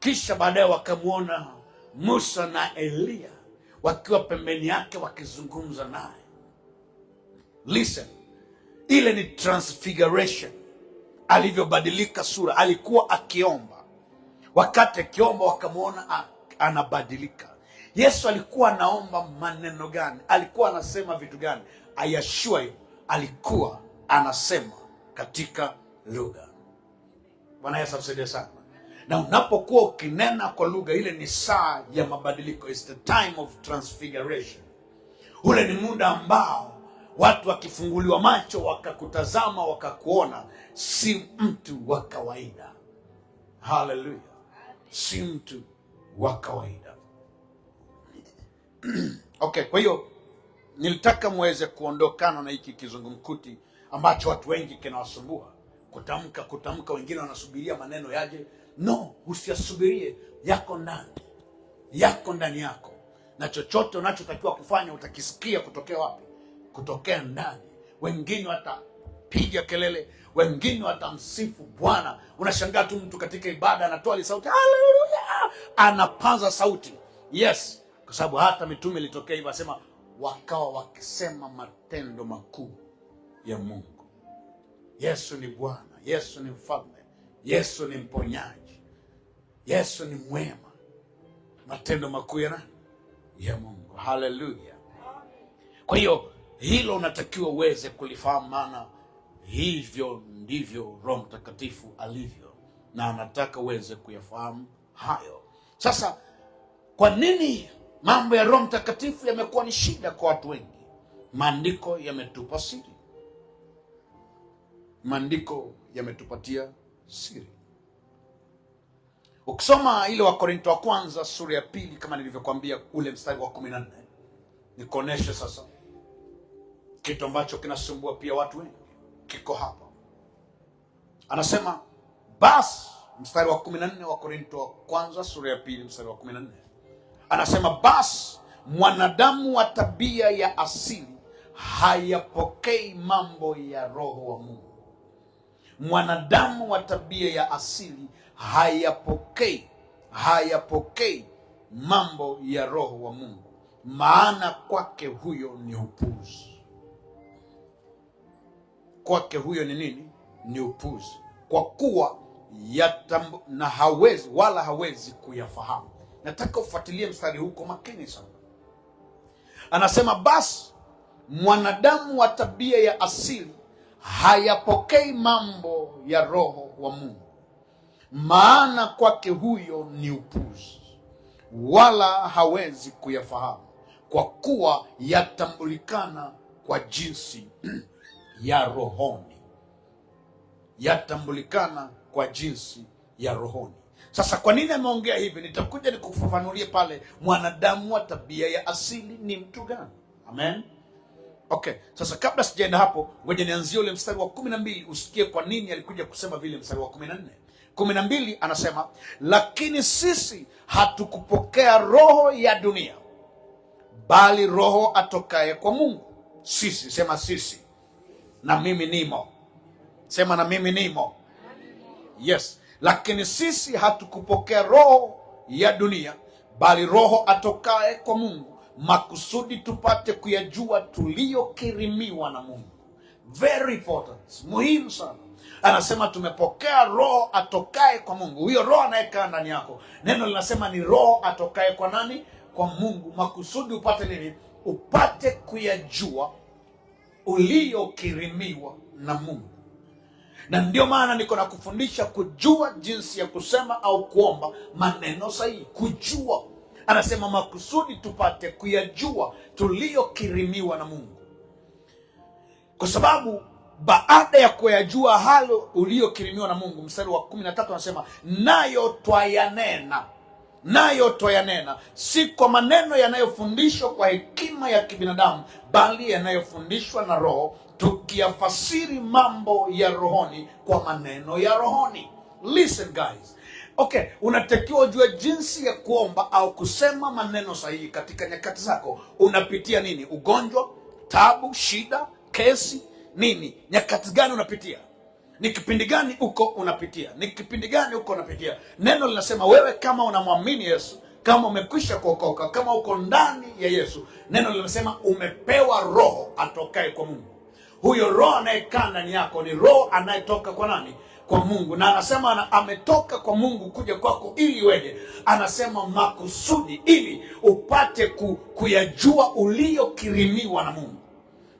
Kisha baadaye wakamwona Musa na Elia wakiwa pembeni yake wakizungumza naye. Listen, ile ni transfiguration. Alivyobadilika sura, alikuwa akiomba. Wakati akiomba wakamwona anabadilika. Yesu alikuwa anaomba maneno gani? Alikuwa anasema vitu gani? I assure you, alikuwa anasema katika lugha. Bwana Yesu asaidie sana. Na unapokuwa ukinena kwa lugha, ile ni saa ya mabadiliko. It's the time of transfiguration. Ule ni muda ambao watu wakifunguliwa macho, wakakutazama, wakakuona, si mtu wa kawaida. Hallelujah. Si mtu wa kawaida. Okay, kwa hiyo nilitaka muweze kuondokana na hiki kizungumkuti ambacho watu wengi kinawasumbua. Kutamka, wengine wanasubiria maneno yaje. No, usiyasubirie, yako ndani. Yako ndani yako. Na chochote unachotakiwa kufanya utakisikia kutokea wapi? Kutokea ndani. Wengine watapiga kelele, wengine watamsifu Bwana. Unashangaa tu mtu katika ibada anatoa sauti, haleluya, anapaza sauti. Yes, kwa sababu hata mitume ilitokea hivyo, asema wakawa wakisema matendo makuu ya Mungu. Yesu ni Bwana, Yesu ni mfalme, Yesu ni mponyaji, Yesu ni mwema. Matendo makuu ya nani? Ya Mungu. Haleluya. Kwa hiyo hilo unatakiwa uweze kulifahamu, maana hivyo ndivyo Roho Mtakatifu alivyo, na anataka uweze kuyafahamu hayo. Sasa kwa nini mambo ya Roho Mtakatifu yamekuwa ni shida kwa watu wengi? Maandiko yametupa siri. Maandiko yametupatia siri. Ukisoma ile Wakorintho wa kwanza sura ya 2, kama nilivyokuambia, ule mstari wa 14, nikuoneshe sasa kitu ambacho kinasumbua pia watu wengi. Kiko hapa. Anasema basi, mstari wa 14 wa Korintho wa kwanza sura ya 2 mstari wa 14. Anasema basi mwanadamu wa tabia ya asili hayapokei mambo ya Roho wa Mungu. Mwanadamu wa tabia ya asili hayapokei mambo ya Roho wa Mungu, maana kwake huyo ni upuzi. Kwake huyo ni nini? Ni upuzi, kwa kuwa na hawezi kuyafahamu. Nataka ufuatilie mstari huko makini sana. Anasema basi mwanadamu wa tabia ya asili hayapokei mambo ya Roho wa Mungu, maana kwake huyo ni upuzi, wala hawezi kuyafahamu, kwa kuwa yatambulikana kwa jinsi ya rohoni. Yatambulikana kwa jinsi ya rohoni. Sasa kwa nini ameongea hivi? Nitakuja nikufafanulie pale mwanadamu wa tabia ya asili ni mtu gani. Amen. Okay, sasa kabla sijaenda hapo, ngoja nianzie ule mstari wa 12 usikie kwa nini alikuja kusema vile. Mstari wa 12 anasema, lakini sisi hatukupokea roho ya dunia, bali roho atokaye kwa Mungu. Sisi, sema sisi. Na mimi nimo. Sema na mimi nimo. Yes, lakini sisi hatukupokea roho ya dunia, bali roho atokaye kwa Mungu, makusudi tupate kuyajua tuliyokirimiwa na Mungu. Very important, muhimu sana. Anasema tumepokea roho atokaye kwa Mungu. Huyo roho anayekaa ndani yako, neno linasema ni roho atokaye kwa nani? Kwa Mungu. Makusudi upate nini? Upate kuyajua uliyokirimiwa na Mungu. Na ndio maana niko na kufundisha kujua jinsi ya kusema au kuomba maneno sahihi. Kujua, anasema makusudi tupate kuyajua tuliyokirimiwa na Mungu. Kwa sababu baada ya kuyajua halo uliyokirimiwa na Mungu, mstari wa 13 anasema nayo twayanena, si kwa maneno yanayofundishwa kwa hekima ya kibinadamu, bali yanayofundishwa na Roho, tukiyafasiri mambo ya rohoni kwa maneno ya rohoni. Listen guys. Okay, unatakiwa ujue jinsi ya kuomba au kusema maneno sahihi katika nyakati zako. Unapitia nini? Ugonjwa, tabu, shida, kesi, nini? Nyakati gani unapitia? Ni kipindi gani uko unapitia? Ni kipindi gani uko unapitia? Neno linasema wewe kama unamwamini Yesu, kama umekwisha kuokoka, kama uko ndani ya Yesu, neno linasema umepewa roho atokaye kwa Mungu. Huyo roho anayekaa ndani yako ni roho anayetoka kwa nani? Kwa Mungu. Na anasema ametoka kwa Mungu kuja kwako ili weje. Anasema makusudi ili upate kuyajua uliyokirimiwa na Mungu.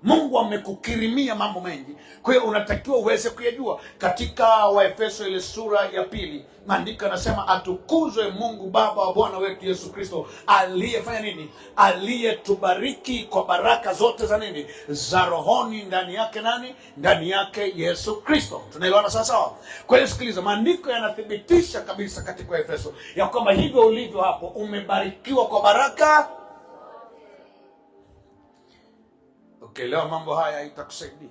Mungu amekukirimia mambo mengi, kwa hiyo unatakiwa uweze kuyajua. Katika Waefeso ile sura ya 2, maandiko yanasema atukuzwe Mungu Baba wa Bwana wetu Yesu Kristo, aliyefanya nini? Aliyetubariki kwa baraka zote za nini? Za rohoni. Ndani yake nani? Ndani yake Yesu Kristo. Tunaelewana sawa sawa? Kwa hiyo sikiliza, maandiko yanathibitisha kabisa katika Waefeso ya kwamba hivyo ulivyo hapo umebarikiwa kwa baraka. Ukielewa mambo haya itakusaidia.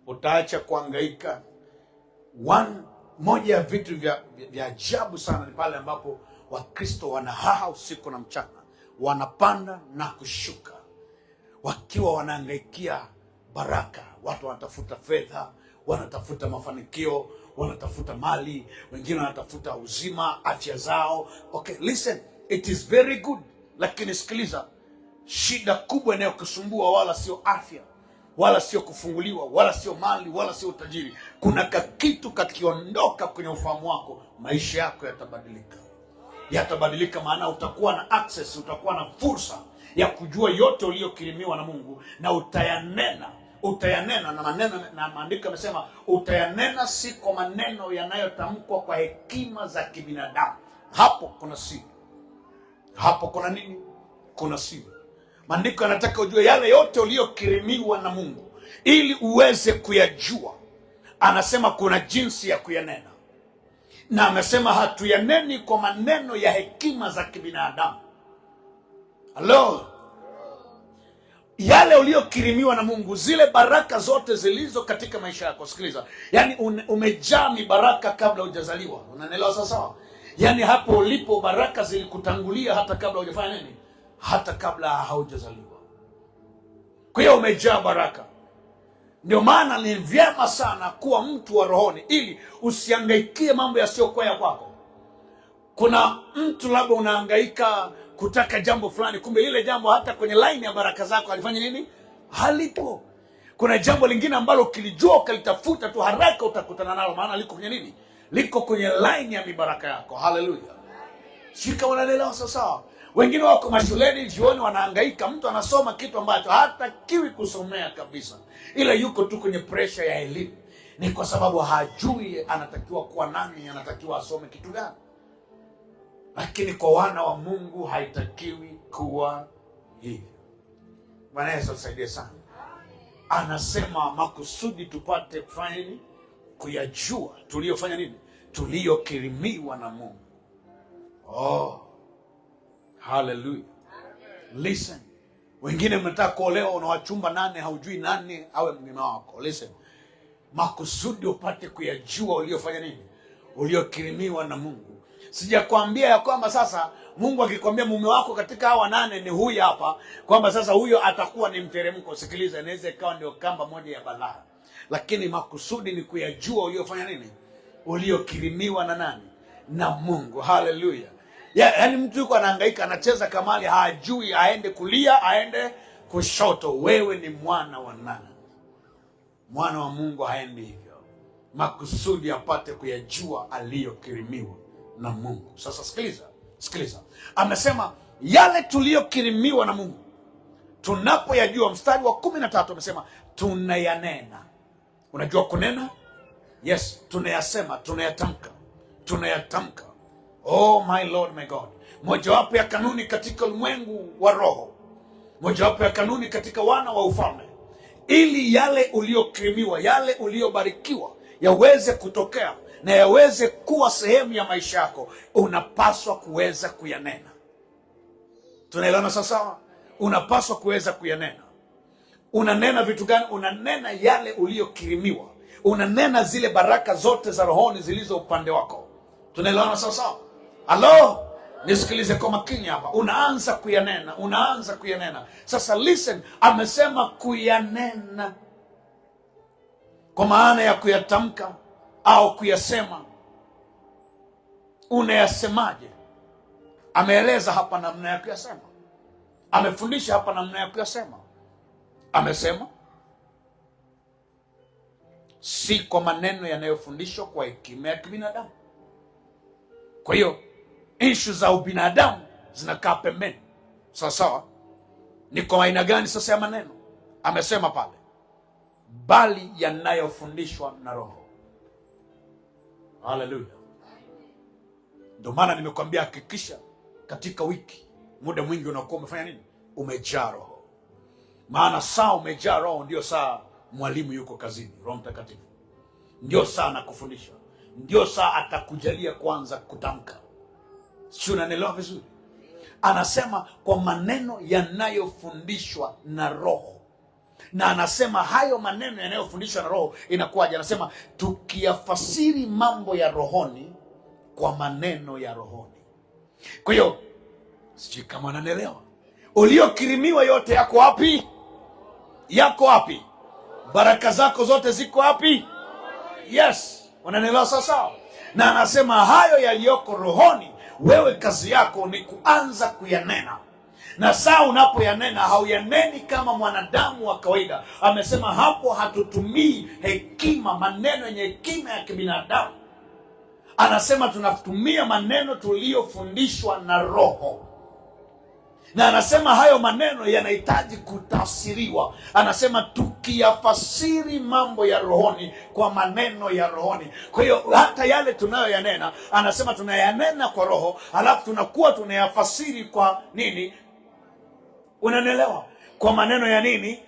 Utaacha kuhangaika. Moja ya vitu vya ajabu sana ni pale ambapo Wakristo wanahaha usiku na mchana, wanapanda na kushuka, wakiwa wanahangaikia baraka. Watu wanatafuta fedha, wanatafuta mafanikio, wanatafuta mali, wengine wanatafuta uzima, afya zao. Okay, listen, it is very good. Lakini sikiliza, shida kubwa inayokusumbua wala sio afya, wala sio kufunguliwa, wala sio mali, wala sio utajiri. Kuna kitu kakiondoka kwenye ufahamu wako, maisha yako yatabadilika. Maana utakuwa na access, utakuwa na fursa ya kujua yote uliyokirimiwa na Mungu, na utayanena na maneno. Na maandiko yamesema utayanena si kwa maneno yanayotamkwa kwa hekima za kibinadamu. Hapo kuna siri. Hapo kuna nini? Kuna siri. Maandiko yanataka ujue yale yote uliyokirimiwa na Mungu ili uweze kuyajua. Anasema kuna jinsi ya kuyanena, na amesema hatuyaneni kwa maneno ya hekima za kibinadamu. Hello? Yale uliyokirimiwa na Mungu, zile baraka zote zilizo katika maisha yako. Sikiliza, yani umejaa mibaraka kabla hujazaliwa. Unanielewa sasa? Yani hapo ulipo baraka zilikutangulia hata kabla hujafanya nini? Hata kabla haujazaliwa. Kwa hiyo umejaa baraka. Ndio maana ni vyema sana kuwa mtu wa rohoni ili usihangaikie mambo yasiyokuwa ya kwako. Kuna mtu labda unahangaika kutaka jambo fulani, kumbe ile jambo hata kwenye line ya baraka zako halifanya nini? Halipo. Kuna jambo lingine ambalo ukilijua ukalitafuta tu haraka utakutana nalo, maana liko kwenye nini? Liko kwenye line ya mibaraka yako. Haleluya. Shika wanaelewa sasa. Wengine wako mashuleni, jioni wanahangaika, mtu anasoma kitu ambacho hatakiwi kusomea kabisa, ila yuko tu kwenye pressure ya elimu. Ni kwa sababu hajui anatakiwa kuwa nani, anatakiwa asome kitu gani. Lakini kwa wana wa Mungu haitakiwi kuwa hivyo. Bwana Yesu tusaidie sana. Anasema makusudi tupate kufanya nini? Kuyajua tuliyofanya nini? Tuliyokirimiwa na Mungu. Oh, hallelujah. Listen. Wengine mnataka kuolewa, una wachumba 8, haujui nani awe mume wako. Listen. Makusudi upate kuyajua uliyofanya nini? Uliyokirimiwa na Mungu. Sijakwambia ya kwamba sasa Mungu akikwambia mume wako katika hawa 8 ni huyu hapa, kwamba sasa huyo atakuwa ni mteremko. Sikiliza, inaweza ikawa ndio kamba moja ya balaa. Lakini makusudi ni kuyajua uliyofanya nini? Uliyokirimiwa na nani? Na Mungu. Hallelujah. Yaani mtu yuko anahangaika, anacheza kamali, hajui aende kulia, aende kushoto. Wewe ni mwana wa nani? Mwana wa Mungu haendi hivyo. Makusudi apate kuyajua aliyokirimiwa na Mungu. Sasa sikiliza. Amesema yale tuliyokirimiwa na Mungu tunapoyajua, mstari wa 13 amesema tunayanena. Unajua kunena? Yes, tunayasema, tunayatamka. Oh my Lord, my God. Mojawapo ya kanuni katika ulimwengu wa roho, mojawapo ya kanuni katika wana wa ufalme, ili yale uliyokirimiwa, yale uliyobarikiwa yaweze kutokea na yaweze kuwa sehemu ya maisha yako, unapaswa kuweza kuyanena. Tunaelewana sasa? Unapaswa kuweza kuyanena. Unanena vitu gani? Unanena yale uliyokirimiwa. Unanena zile baraka zote za rohoni zilizo upande wako. Tunaelewana sasa? Halo? Nisikilize kwa makini hapa. Unaanza kuyanena. Sasa listen, amesema kuyanena kwa maana ya kuyatamka au kuyasema. Unayasemaje? Ameeleza hapa namna ya kuyasema. Amefundisha hapa namna ya kuyasema. Amesema si kwa maneno yanayofundishwa kwa hekima ya kibinadamu. Kwa hiyo issue za ubinadamu zinakaa pembeni. Sawa. Ni kwa aina gani sasa ya maneno? Amesema pale, bali yanayofundishwa na Roho. Hallelujah. Ndio maana nimekwambia hakikisha katika wiki muda mwingi unakuwa umefanya nini? Umejaa Roho. Maana saa umejaa Roho ndio saa mwalimu yuko kazini, Roho Mtakatifu. Ndio saa anakufundisha. Ndio saa atakujalia kwanza kutamka. Si unanielewa vizuri? Anasema kwa maneno yanayofundishwa na Roho. Na anasema hayo maneno yanayofundishwa na Roho inakuwaje? Anasema tukiyafasiri mambo ya rohoni kwa maneno ya rohoni. Kwa hiyo sijui kama unanielewa. Uliokirimiwa yote yako wapi? Yako wapi? Baraka zako zote ziko wapi? Yes. Unanielewa sasa? Na anasema hayo yaliyoko rohoni, wewe kazi yako ni kuanza kuyanena. Na saa unapoyanena, hauyaneni kama mwanadamu wa kawaida. Amesema hapo hatutumii hekima, maneno yenye hekima ya kibinadamu. Anasema tunatumia maneno tuliyofundishwa na Roho. Na anasema hayo maneno yanahitaji kutafsiriwa. Anasema tukiyafasiri mambo ya rohoni kwa maneno ya rohoni. Kwa hiyo hata yale tunayoyanena, anasema tunayanena kwa Roho, alafu tunakuwa tunayafasiri kwa nini? Unanielewa? Kwa maneno ya nini?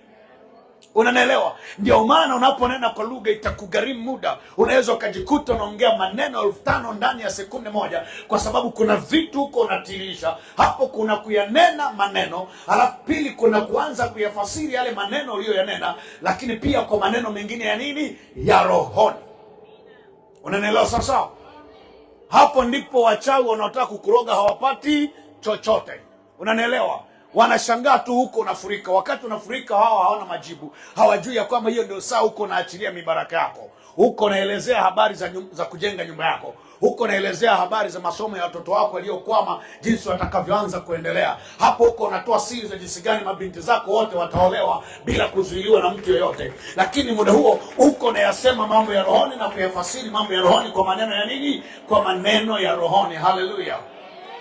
Unanielewa? Ndio maana unaponena kwa lugha itakugharimu muda. Unaweza ukajikuta unaongea maneno 5,000 ndani ya sekunde moja, kwa sababu kuna vitu huko unatirisha. Hapo kuna kuyanena maneno, alafu pili kuna kuanza kuyafasiri yale maneno uliyoyanena, lakini pia kwa maneno mengine ya nini? Ya rohoni. Unanielewa sasa? Hapo ndipo wachawi wanaotaka kukuroga hawapati chochote. Unanielewa? Wanashangaa tu huko unafurika. Wakati unafurika hawa hawana majibu. Hawajui ya kwamba hiyo ndio saa huko unaachilia mibaraka yako. Huko naelezea habari za kujenga nyumba yako. Huko naelezea habari za masomo ya watoto wako waliokwama, jinsi watakavyoanza kuendelea. Hapo huko unatoa siri za jinsi gani mabinti zako wote wataolewa bila kuzuiliwa na mtu yeyote. Lakini muda huo huko nayasema mambo ya rohoni na kuyafasiri mambo ya rohoni kwa maneno ya nini? Kwa maneno ya rohoni. Hallelujah.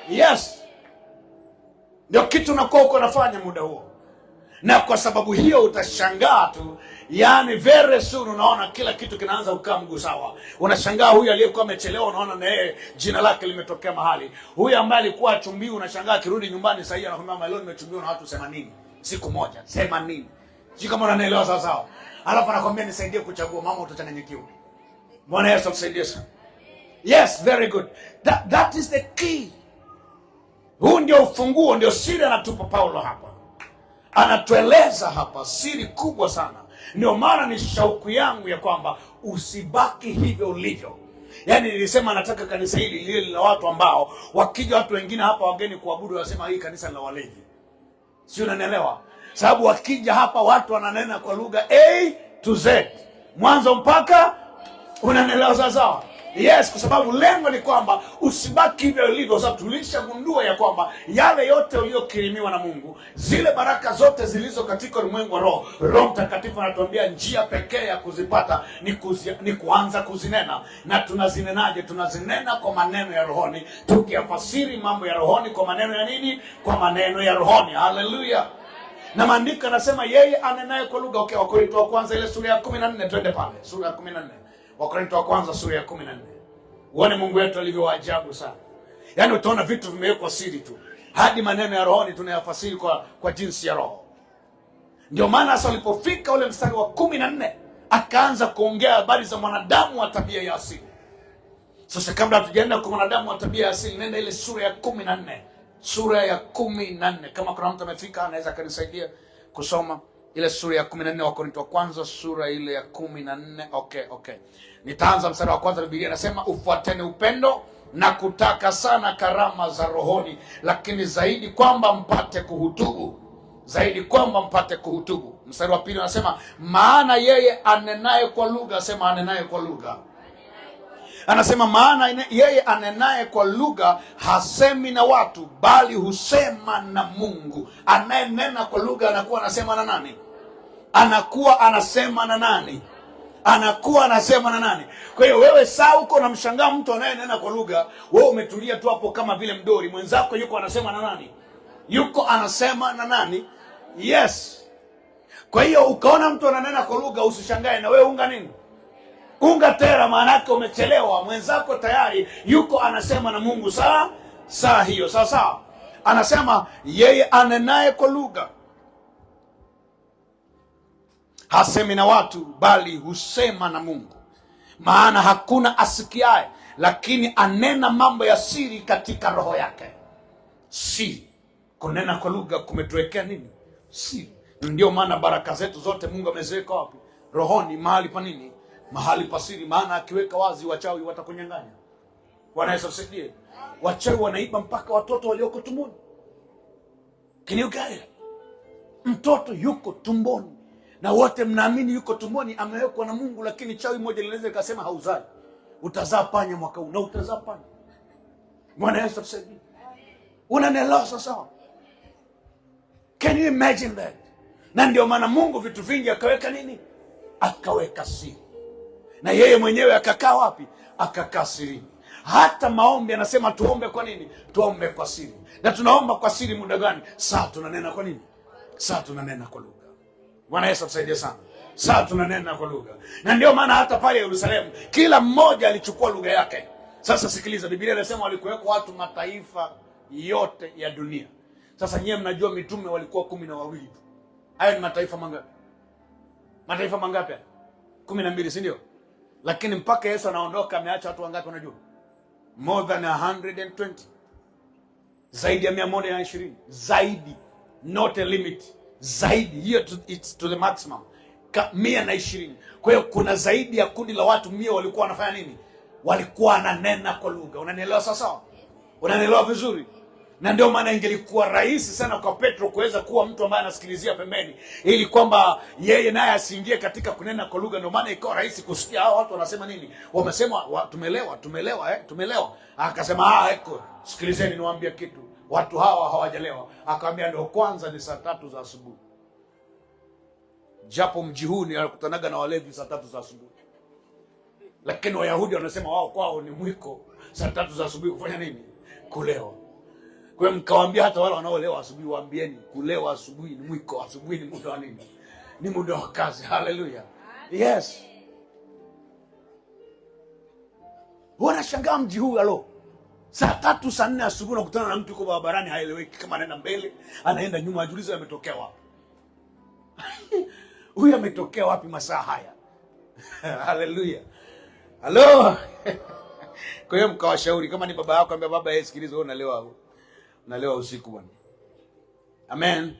Yes. Ndio kitu unakuwa uko nafanya muda huo. Na kwa sababu hiyo utashangaa tu Yani very soon unaona kila kitu kinaanza kukaa mguu sawa. Unashangaa huyu aliyekuwa amechelewa unaona na yeye jina lake limetokea mahali. Huyu ambaye alikuwa achumbiwa unashangaa akirudi nyumbani sasa hivi anakuambia mama leo nimechumbiwa na watu 80 siku moja. 80. Sio kama unanielewa sawa sawa. Alafu anakuambia nisaidie kuchagua, mama utachanganyikiwa. Bwana Yesu akusaidie sana. Yes, very good. That is the key. Huu ndio ufunguo, ndio siri anatupa Paulo hapa. Anatueleza hapa siri kubwa sana. Ndio maana ni shauku yangu ya kwamba usibaki hivyo ulivyo. Yaani nilisema nataka kanisa hili lile la watu ambao wakija watu wengine hapa wageni kuabudu wasema hii kanisa la walevi. Sio, unanielewa? Sababu wakija hapa watu wananena kwa lugha A to Z. Mwanzo mpaka, unanielewa sawa? Yes, kwa sababu lengo ni kwamba usibaki hivyo ulivyo. Sababu tulishagundua ya kwamba yale yote uliyokirimiwa na Mungu, zile baraka zote zilizo katika ulimwengu wa roho, Roho Mtakatifu anatuambia njia pekee ya kuzipata ni kuanza kuzinena. Na tunazinenaje? Tunazinena kwa maneno ya rohoni, tukiyafasiri mambo ya rohoni kwa maneno ya nini? Kwa maneno ya rohoni. Haleluya. Na maandiko yanasema yeye anenaye kwa lugha. Okay, Wakorintho wa kwanza ile sura ya 14, twende pale. Sura ya 14. Wakorintho wa kwanza sura ya 14. Uone Mungu wetu alivyo ajabu sana. Yaani utaona vitu vimewekwa siri tu. Hadi maneno ya rohoni tunayafasiri kwa jinsi ya roho. Ndio maana sasa ulipofika ule mstari wa 14 akaanza kuongea habari za mwanadamu wa tabia ya asili. Sasa kabla hatujaenda kwa mwanadamu wa tabia ya asili, nenda ile sura ya 14. Sura ya 14. Kama kuna mtu amefika anaweza kanisaidia kusoma ile sura ya 14 wa Korintho wa kwanza sura ile ya 14. Okay. Nitaanza mstari wa kwanza. Biblia inasema ufuateni upendo na kutaka sana karama za rohoni, lakini zaidi kwamba mpate kuhutubu. Zaidi kwamba mpate kuhutubu. Mstari wa pili anasema maana yeye anenaye kwa lugha, sema anenaye kwa lugha. Anasema maana yeye anenaye kwa lugha hasemi na watu, bali husema na Mungu. Anayenena kwa lugha anakuwa anasema na nani? Anakuwa anasema na nani? Anakuwa anasema na nani? Kwa hiyo wewe saa uko unamshangaa mtu anayenena kwa lugha, wewe umetulia tu hapo kama vile mdori. Mwenzako yuko anasema na nani? Yuko anasema na nani? Yes. Kwa hiyo ukaona mtu ananena kwa lugha usishangae, na wewe unga nini? Unga tera, maana yake umechelewa. Mwenzako tayari yuko anasema na Mungu saa hiyo. Sawa. Anasema yeye anenaye kwa lugha hasemi na watu, bali husema na Mungu. Maana hakuna asikiaye, lakini anena mambo ya siri katika roho yake. Siri. Kunena kwa lugha kumetuwekea nini? Siri. Ndio maana baraka zetu zote Mungu ameziweka wapi? Rohoni. Mahali pa nini? Mahali pa siri. Maana akiweka wazi wachawi watakunyang'anya. Bwana Yesu asifiwe. Wachawi wanaiba mpaka watoto walioko tumboni. Can you get it? Mtoto yuko tumboni na wote mnaamini yuko tumboni, amewekwa na Mungu, lakini chawi moja linaweza ikasema hauzai. Utazaa panya mwaka huu na utazaa panya. Bwana Yesu asifiwe. Unanielewa sasa? Can you imagine that? Na ndio maana Mungu vitu vingi akaweka nini? Akaweka siri. Na yeye mwenyewe akakaa wapi? Akakaa sirini. Hata maombi anasema tuombe kwa nini? Tuombe kwa siri. Na tunaomba kwa siri muda gani? Saa tunanena kwa nini? Saa tunanena kwa lugha. Bwana Yesu atusaidie sana. Saa tunanena kwa lugha. Na ndio maana hata pale Yerusalemu kila mmoja alichukua lugha yake. Sasa sikiliza, Biblia inasema walikuwekwa watu mataifa yote ya dunia. Sasa nyewe mnajua mitume walikuwa 12 tu. Hayo ni mataifa mangapi? Mataifa mangapi? 12, si ndio? Lakini mpaka Yesu anaondoka ameacha watu wangapi unajua? More than 120. Zaidi ya 120. Zaidi. Not a limit. Zaidi. Hiyo it's to the maximum. 120. Kwa hiyo kuna zaidi ya kundi la watu 100 walikuwa wanafanya nini? Walikuwa wananena kwa lugha. Unanielewa sasa? Unanielewa vizuri? Na ndio maana ingelikuwa rahisi sana kwa Petro kuweza kuwa mtu ambaye anasikilizia pembeni, ili kwamba yeye naye asiingie katika kunena kwa lugha. Ndio maana ikawa rahisi kusikia hao watu wanasema nini. Wamesema tumelewa. Akasema eko, sikilizeni niwaambie kitu. Watu hawa hawajalewa. Akamwambia ndio kwanza ni saa 3 za asubuhi. Japo mji huu ni alikutanaga na walevi saa 3 za asubuhi. Lakini Wayahudi wanasema wao kwao ni mwiko saa 3 za asubuhi kufanya nini? Kulewa. Kwa hiyo mkawaambia hata wale wanaolewa asubuhi, waambieni kulewa asubuhi ni mwiko, asubuhi ni muda wa nini? ni muda wa kazi. Haleluya, yes. Wanashangaa mji huu alo, saa 3 saa 4 asubuhi unakutana na mtu kwa barabarani, haeleweki kama anaenda mbele anaenda nyuma, ajiuliza ametokea wapi. Huyu ametokea wapi masaa haya? Haleluya, halo. Kwa hiyo mkawashauri, kama ni baba yako ambia baba, sikiliza, wewe unalewa usiku bwana. Amen.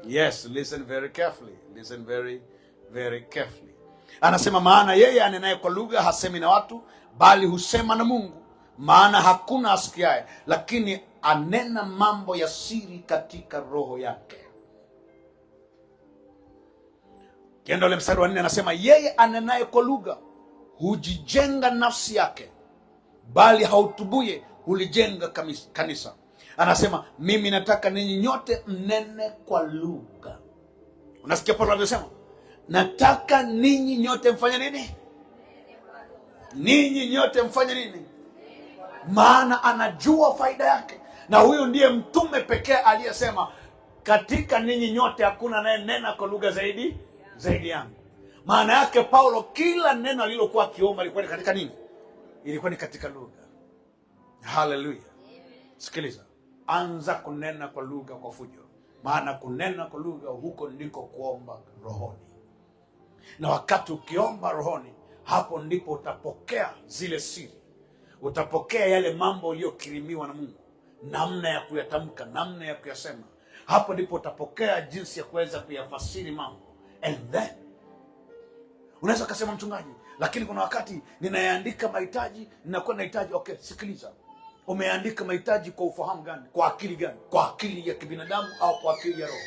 Yes, listen very carefully. Listen very, very carefully. Anasema, maana yeye anenaye kwa lugha hasemi na watu, bali husema na Mungu, maana hakuna asikiaye, lakini anena mambo ya siri katika roho yake. Kienda ule mstari wa 4 anasema, yeye anenaye kwa lugha hujijenga nafsi yake, bali hautubuye hulijenga kanisa. Anasema, mimi nataka ninyi nyote mnene kwa lugha. Unasikia Paulo anavyosema? Nataka ninyi nyote mfanye nini? Ninyi nyote mfanye nini? Maana anajua faida yake. Na huyu ndiye mtume pekee aliyesema, katika ninyi nyote hakuna naye nena kwa lugha zaidi yangu. Maana yake Paulo, kila neno alilokuwa akiomba ilikuwa ni katika nini? Ilikuwa ni katika lugha. Haleluya. Sikiliza, anza kunena kwa lugha kwa fujo, maana kunena kwa lugha huko ndiko kuomba rohoni. Na wakati ukiomba rohoni, hapo ndipo utapokea zile siri, utapokea yale mambo uliyokirimiwa na Mungu, namna ya kuyatamka, namna ya kuyasema. Hapo ndipo utapokea jinsi ya kuweza kuyafasiri mambo. And then unaweza kusema, mchungaji, lakini kuna wakati ninayaandika mahitaji, ninakuwa nahitaji. Okay, sikiliza, umeandika mahitaji kwa ufahamu gani? Kwa akili gani? Kwa akili ya kibinadamu au kwa akili ya roho?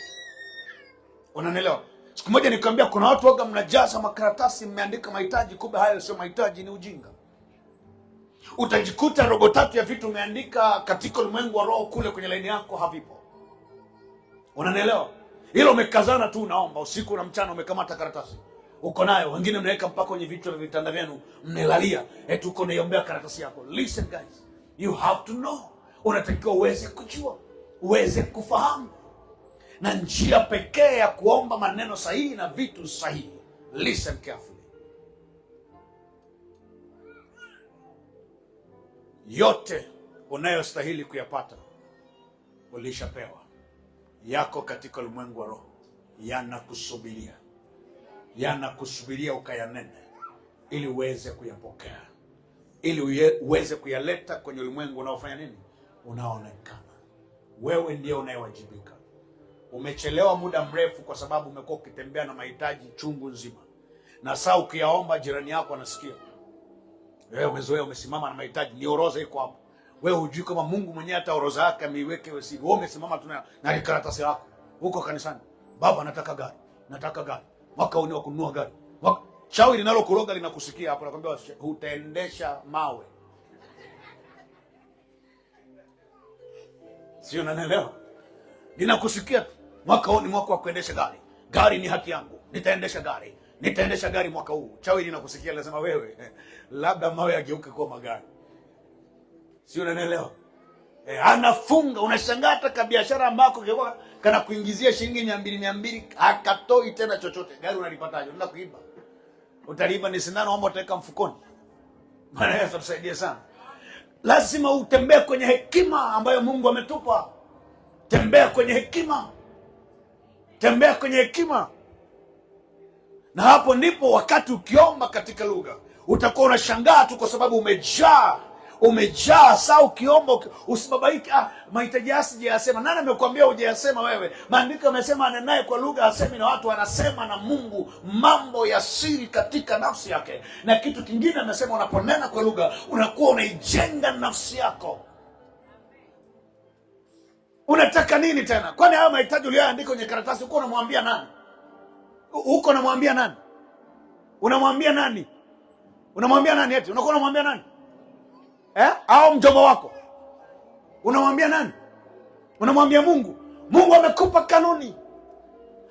Unanielewa? Siku moja nikwambia, kuna watu waga mnajaza makaratasi, mmeandika mahitaji, kumbe hayo sio mahitaji, ni ujinga. Utajikuta robo 3 ya vitu umeandika katika ulimwengu wa roho kule kwenye laini yako havipo. Unanielewa? Hilo umekazana tu, unaomba usiku na mchana, umekamata karatasi uko nayo, wengine mnaweka mpaka kwenye vichwa vya vitanda vyenu, mnelalia eti uko naiombea karatasi yako. Listen guys, you have to know. Unatakiwa uweze kujua, uweze kufahamu, na njia pekee ya kuomba maneno sahihi na vitu sahihi. Listen carefully. Yote unayostahili kuyapata ulishapewa, yako katika ulimwengu wa roho, yanakusubiria ukayanene, ili uweze kuyapokea, ili uweze kuyaleta kwenye ulimwengu unaofanya nini? Unaonekana. Wewe ndiye unayewajibika. Umechelewa muda mrefu kwa sababu umekuwa ukitembea na mahitaji chungu nzima, na saa ukiyaomba jirani yako anasikia. Wewe umezoea, umesimama na mahitaji, ni orodha iko hapo. Wewe hujui kama Mungu mwenyewe hata orodha yake ameiweka wewe sivyo. Wewe umesimama tu na karatasi yako huko kanisani. Baba, nataka gari. Mwaka huu ni wa kununua gari. Shauri linalo kuroga linakusikia hapo, nakwambia utaendesha mawe. Sio, unanielewa? Linakusikia tu. Mwaka huu ni mwaka wa kuendesha gari. Gari ni haki yangu. Nitaendesha gari mwaka huu. Shauri linakusikia, lazima wewe labda mawe yageuke kuwa magari. Sio, unanielewa? Anafunga, unashangaa hata ka biashara ambako kingekuwa kana kuingizia shilingi 200 hakatoi tena chochote. Gari unalipataje? Unaenda kuiba. Utaliba ni sindano ama utaweka mfukoni? Maana Yesu atusaidie sana. Lazima utembee kwenye hekima ambayo Mungu ametupa. Tembea kwenye hekima. Na hapo ndipo wakati ukiomba katika lugha utakuwa unashangaa tu, kwa sababu umejaa. Saa ukiomba usibabaike, mahitaji yasije yasema. Nani amekwambia hujayasema wewe? Maandiko yamesema anenaye kwa lugha hasemi na watu, anasema na Mungu mambo ya siri katika nafsi yake. Na kitu kingine amesema, unaponena kwa lugha unakuwa unaijenga nafsi yako. Unataka nini tena? Kwani hayo mahitaji uliyoandika kwenye karatasi uko unamwambia nani? Unamwambia nani eti? Unakuwa unamwambia nani? Au mjomba wako? Unamwambia nani? Unamwambia Mungu. Mungu amekupa kanuni,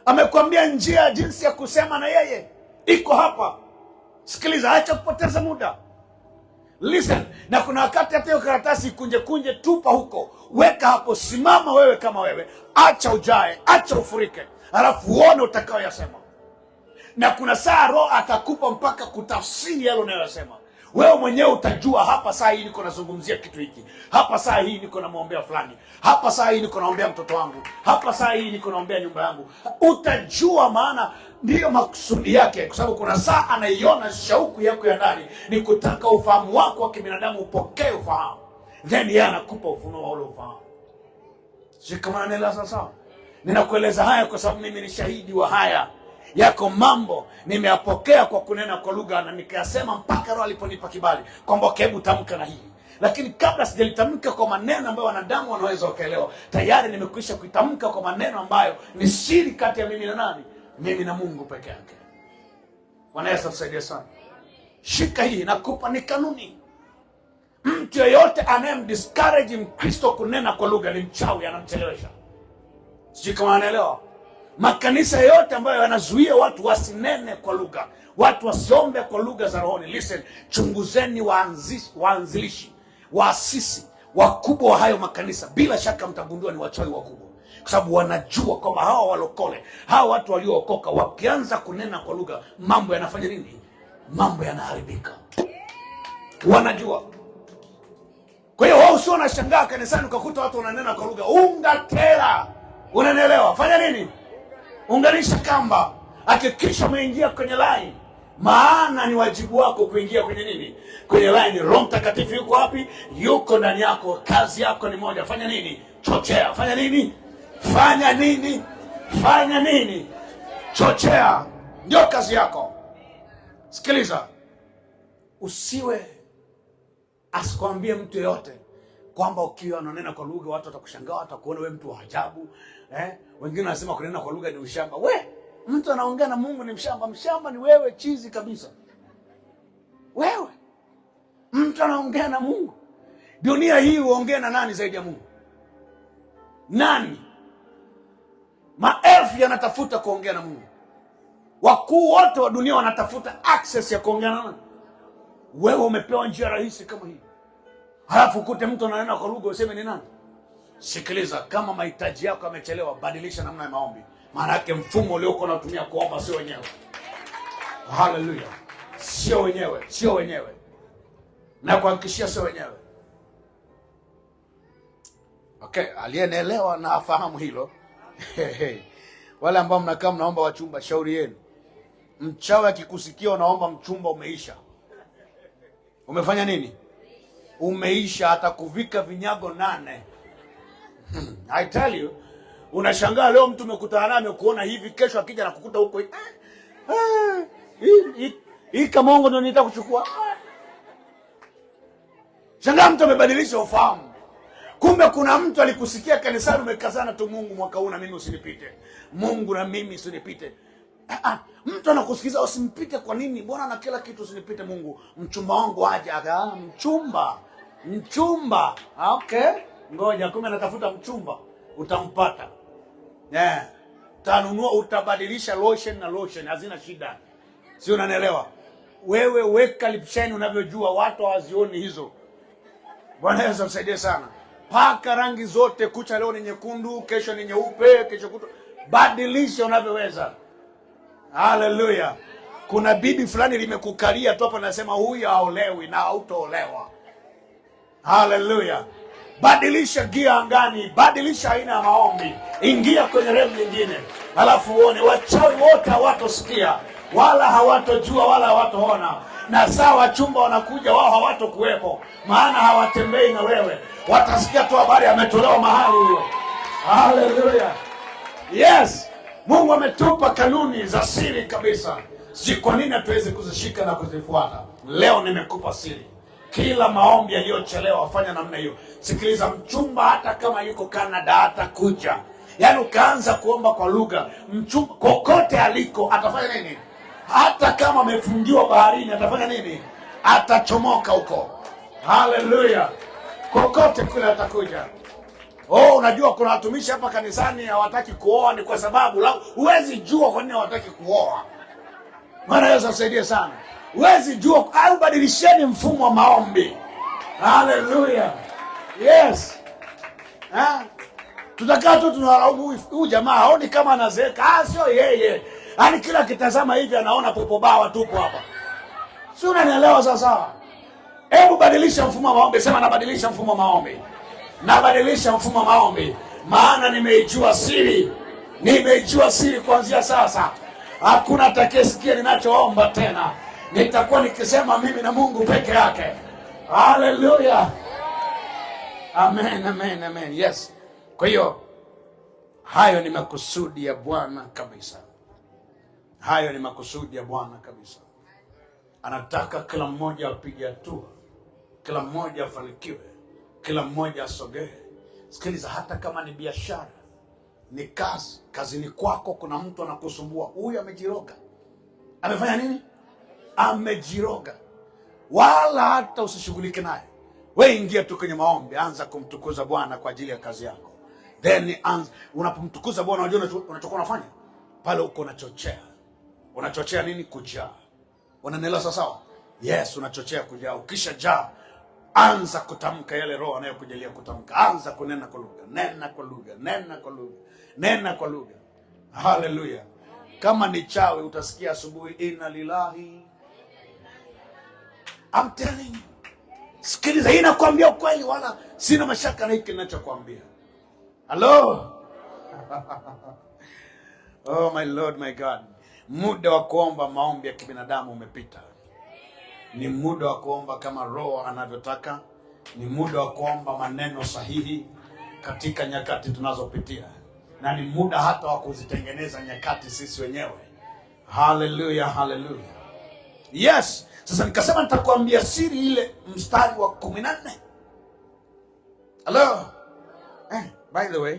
amekwambia njia jinsi ya kusema na yeye iko hapa. Sikiliza, acha kupoteza muda. Listen, na kuna wakati hata hiyo karatasi kunje tupa huko, weka hapo, simama wewe kama wewe, acha ujae, acha ufurike, alafu uone utakao yasema. na kuna saa Roho atakupa mpaka kutafsiri yale unayosema. Wewe mwenyewe utajua, hapa saa hii niko nazungumzia kitu hiki, hapa saa hii niko namwombea fulani, hapa saa hii niko naombea mtoto wangu, hapa saa hii niko naombea nyumba yangu. Utajua, maana ndiyo makusudi yake, kwa sababu kuna saa anaiona shauku yako ya ndani ni kutaka ufahamu wako wa kibinadamu upokee ufahamu, then yeye anakupa ufunuo wa ule ufahamu. Shikamana nela sasa. Ninakueleza haya kwa sababu mimi ni shahidi wa haya. Yako mambo nimeyapokea kwa kunena kwa lugha, na nikayasema mpaka Roho aliponipa kibali kwamba hebu tamka na hii. Lakini kabla sijalitamka kwa maneno ambayo wanadamu wanaweza wakaelewa, tayari nimekwisha kuitamka kwa maneno ambayo ni siri kati ya mimi na nani? Mimi na Mungu peke yake. Bwana Yesu atusaidie sana. Shika hii, nakupa ni kanuni. Mtu yeyote anayemdiscourage Mkristo kunena kwa lugha ni mchawi, anamchelewesha. Sijui kama anaelewa. Makanisa yote ambayo yanazuia watu wasinene kwa lugha, watu wasiombe kwa lugha za rohoni. Listen, chunguzeni waanzilishi, waasisi, wakubwa wa hayo makanisa. Bila shaka mtagundua ni wachawi wakubwa, kwa sababu wanajua kwamba hawa walokole, hawa watu waliookoka wakianza kunena kwa lugha, mambo yanafanya nini? Mambo yanaharibika. Wanajua. Kwa hiyo wao sio wanashangaa kanisani ukakuta watu wananena kwa lugha. Ungatela. Unanielewa? Fanya nini? Unganisha kamba. Hakikisha umeingia kwenye line. Maana ni wajibu wako kuingia kwenye nini? Kwenye line. Roho Mtakatifu yuko wapi? Yuko ndani yako. Kazi yako ni moja. Fanya nini? Chochea. Fanya nini? Fanya nini? Fanya nini? Chochea. Ndio kazi yako. Sikiliza. Usiwe, asikwambie mtu yeyote kwamba ukiwa unanena kwa lugha watu watakushangaa, watakuona wewe mtu wa ajabu. Wengine wanasema kunena kwa lugha ni ushamba. Mtu anaongea na Mungu ni mshamba. Mshamba ni wewe, chizi kabisa. Wewe. Mtu anaongea na Mungu. Dunia hii uongee na nani zaidi ya Mungu? Nani? Maelfu yanatafuta kuongea na Mungu. Wakuu wote wa dunia wanatafuta access ya kuongea na nani? Wewe umepewa njia rahisi kama hii. Halafu kute mtu ananena kwa lugha useme ni nani? Sikiliza, kama mahitaji yako yamechelewa, badilisha namna ya maombi. Maana yake mfumo ulioko unatumia kuomba sio wenyewe. Hallelujah. Sio wenyewe, sio wenyewe. Na kuhakikishia sio wenyewe. Okay, aliyenielewa na afahamu hilo. Wale ambao mnakaa mnaomba wachumba, shauri yenu. Mchawi akikusikia unaomba mchumba, umeisha. Umefanya nini? Umeisha. Atakuvika vinyago 8. I tell you, unashangaa leo mtu umekutana naye amekuona hivi, kesho akija na kukuta huko hii kamongo ndio nitakuchukua. Shangaa mtu amebadilisha ufahamu. Kumbe kuna mtu alikusikia kanisani umekazana tu, Mungu mwaka huu na mimi usinipite. Mungu na mimi usinipite. Mtu anakusikiza usimpite kwa nini? Bwana na kila kitu usinipite Mungu. Mchumba wangu aje. Mchumba. Okay. Ngoja, kumbe anatafuta mchumba. Utampata. Tanunua, utabadilisha lotion na lotion, hazina shida. Sio, unanielewa? Wewe weka lip shine unavyojua, watu hawazioni hizo. Bwana Yesu msaidie sana. Paka rangi zote, kucha leo ni nyekundu, kesho ni nyeupe, kesho kuto. Badilisha unavyoweza. Hallelujah. Kuna bibi fulani limekukalia tu hapa, nasema huyu haolewi na hautaolewa. Hallelujah. Badilisha gia angani, badilisha aina ya maombi, ingia kwenye remu nyingine. Alafu uone wachawi wote hawatosikia, wala hawatojua, wala hawatoona. Na saa wachumba wanakuja, wao hawatokuwepo, maana hawatembei na wewe. Watasikia tu habari ametolewa mahali huyo. Hallelujah. Yes. Mungu ametupa kanuni za siri kabisa. Si kwa nini hatuwezi kuzishika na kuzifuata? Leo nimekupa siri. Kila maombi yaliyochelewa fanya namna hiyo. Sikiliza, mchumba hata kama yuko Canada atakuja. Yaani ukaanza kuomba kwa lugha, mchumba kokote aliko atafanya nini? Hata kama amefungiwa baharini atafanya nini? Atachomoka huko. Hallelujah. Kokote kule atakuja. Unajua kuna watumishi hapa kanisani hawataki kuoa, ni kwa sababu huwezi jua kwa nini hawataki kuoa. Bwana Yesu asaidie sana. Huwezi jua, au badilisheni mfumo wa maombi. Hallelujah. Yes. Tutakaa tu tunalaumu huyu jamaa haoni kama anazeeka. Sio yeye. Yaani kila kitazama hivi anaona popo bawa tupo hapa. Si unanielewa sasa? Hebu badilisha mfumo wa maombi. Sema nabadilisha mfumo wa maombi. Nabadilisha mfumo wa maombi. Maana nimeijua siri. Nimeijua siri kuanzia sasa. Hakuna atakayesikia ninachoomba tena. Nitakuwa nikisema mimi na Mungu peke yake. Hallelujah. Amen, amen, amen. Yes. Kwa hiyo hayo ni makusudi ya Bwana kabisa. Hayo ni makusudi ya Bwana kabisa. Anataka kila mmoja apige hatua. Kila mmoja afanikiwe. Kila mmoja asogee. Sikiliza, hata kama ni biashara, ni kazi, kazini kwako kuna mtu anakusumbua, huyu amejiroga. Amefanya nini? Amejiroga. Wala hata usishughulike naye. Wewe ingia tu kwenye maombi, anza kumtukuza Bwana kwa ajili ya kazi yako. Then unapomtukuza Bwana, unajua unachokuwa unafanya? Pale uko unachochea. Unachochea nini? Kujaa. Unanielewa sawa? Yes, unachochea kujaa. Ukishajaa, anza kutamka yale Roho anayokujalia kutamka. Anza kunena kwa lugha. Nena kwa lugha. Nena kwa lugha. Nena kwa lugha. Hallelujah. Kama ni chawi utasikia asubuhi inna lillahi. I'm telling you. Sikiliza, hii nakwambia ukweli, wala sina mashaka na hiki ninachokuambia. Hello? Oh my Lord, my God. Muda wa kuomba maombi ya kibinadamu umepita. Ni muda wa kuomba kama Roho anavyotaka. Ni muda wa kuomba maneno sahihi katika nyakati tunazopitia. Na ni muda hata wa kuzitengeneza nyakati sisi wenyewe. Hallelujah, hallelujah. Yes, sasa nikasema nitakwambia siri ile mstari wa 14. Hello? By the way,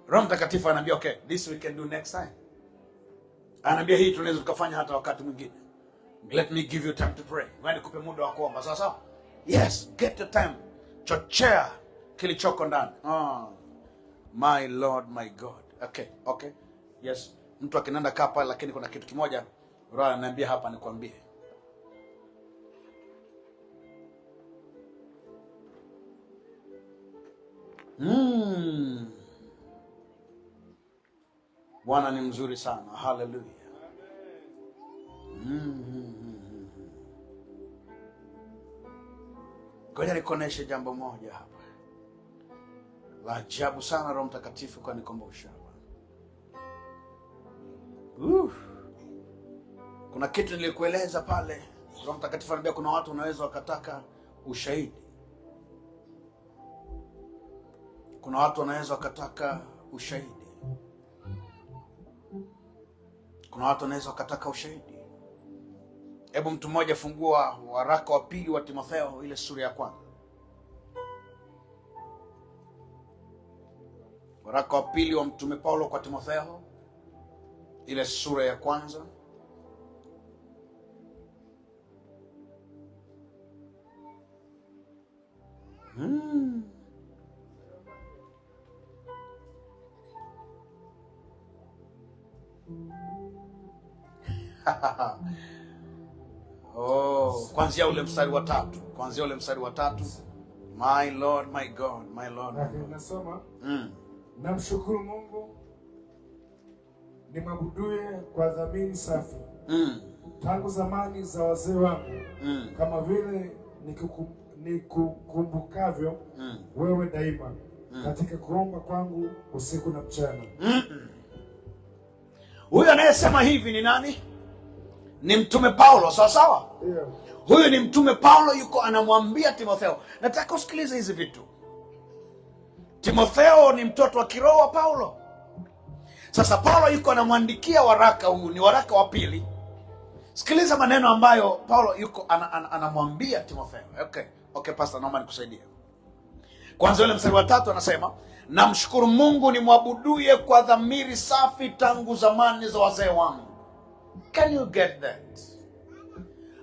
Roho Mtakatifu ananiambia okay, this we can do next time. Ananiambia hii tunaweza tukafanya hata wakati mwingine. Let me give you time to pray. Ngoja nikupe muda wa kuomba. Sawa? Yes, get your time. Chochea kilichoko ndani. My Lord, my God. Okay. Yes. Mtu akinenda kapa, lakini kuna kitu kimoja Roho ananiambia hapa nikwambie. Bwana ni mzuri sana. Hallelujah. Ngoja nikuoneshe jambo moja hapa la ajabu sana. Roho Mtakatifu kwa nikumbusha hapa. Kuna kitu nilikueleza pale. Roho Mtakatifu anambia kuna watu unaweza wakataka ushahidi. Kuna watu wanaweza wakataka ushahidi. Kuna watu wanaweza wakataka ushahidi. Hebu mtu mmoja fungua waraka wa pili wa Timotheo ile sura ya kwanza. Waraka wa pili wa Mtume Paulo kwa Timotheo ile sura ya kwanza. Kuanzia ule mstari wa 3. My Lord, my God, my Lord. Nasoma. Namshukuru Mungu nimwabuduye kwa dhamiri safi. Tangu zamani za wazee wangu. Kama vile nikukumbukavyo wewe daima. Katika kuomba kwangu usiku na mchana. Huyu anayesema hivi ni nani? Ni Mtume Paulo, sawa? Yeah. Huyu ni Mtume Paulo, yuko anamwambia Timotheo. Nataka usikilize hizi vitu. Timotheo ni mtoto wa kiroho wa Paulo. Sasa Paulo yuko anamwandikia waraka huu, ni waraka wa pili. Sikiliza maneno ambayo Paulo yuko anamwambia Timotheo. Okay, pastor, naomba nikusaidie. Kwanza ule mstari wa 3 anasema, namshukuru Mungu nimwabuduye kwa dhamiri safi tangu zamani za wazee wangu. Can you get that?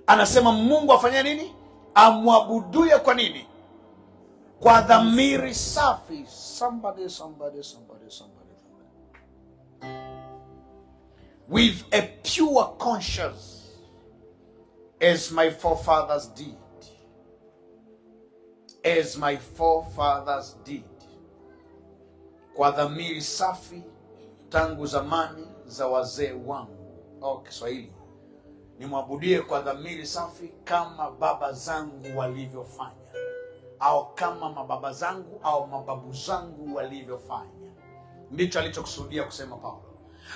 Anasema Mungu afanye nini? Amwabuduye kwa nini? Kwa dhamiri safi. Somebody. With a pure conscience, as my forefathers did. As my forefathers did. Kwa dhamiri safi tangu zamani za wazee wangu. Kiswahili, nimwabudie kwa dhamiri safi kama baba zangu walivyofanya, au kama mababa zangu au mababu zangu walivyofanya. Ndicho alichokusudia kusema Paulo.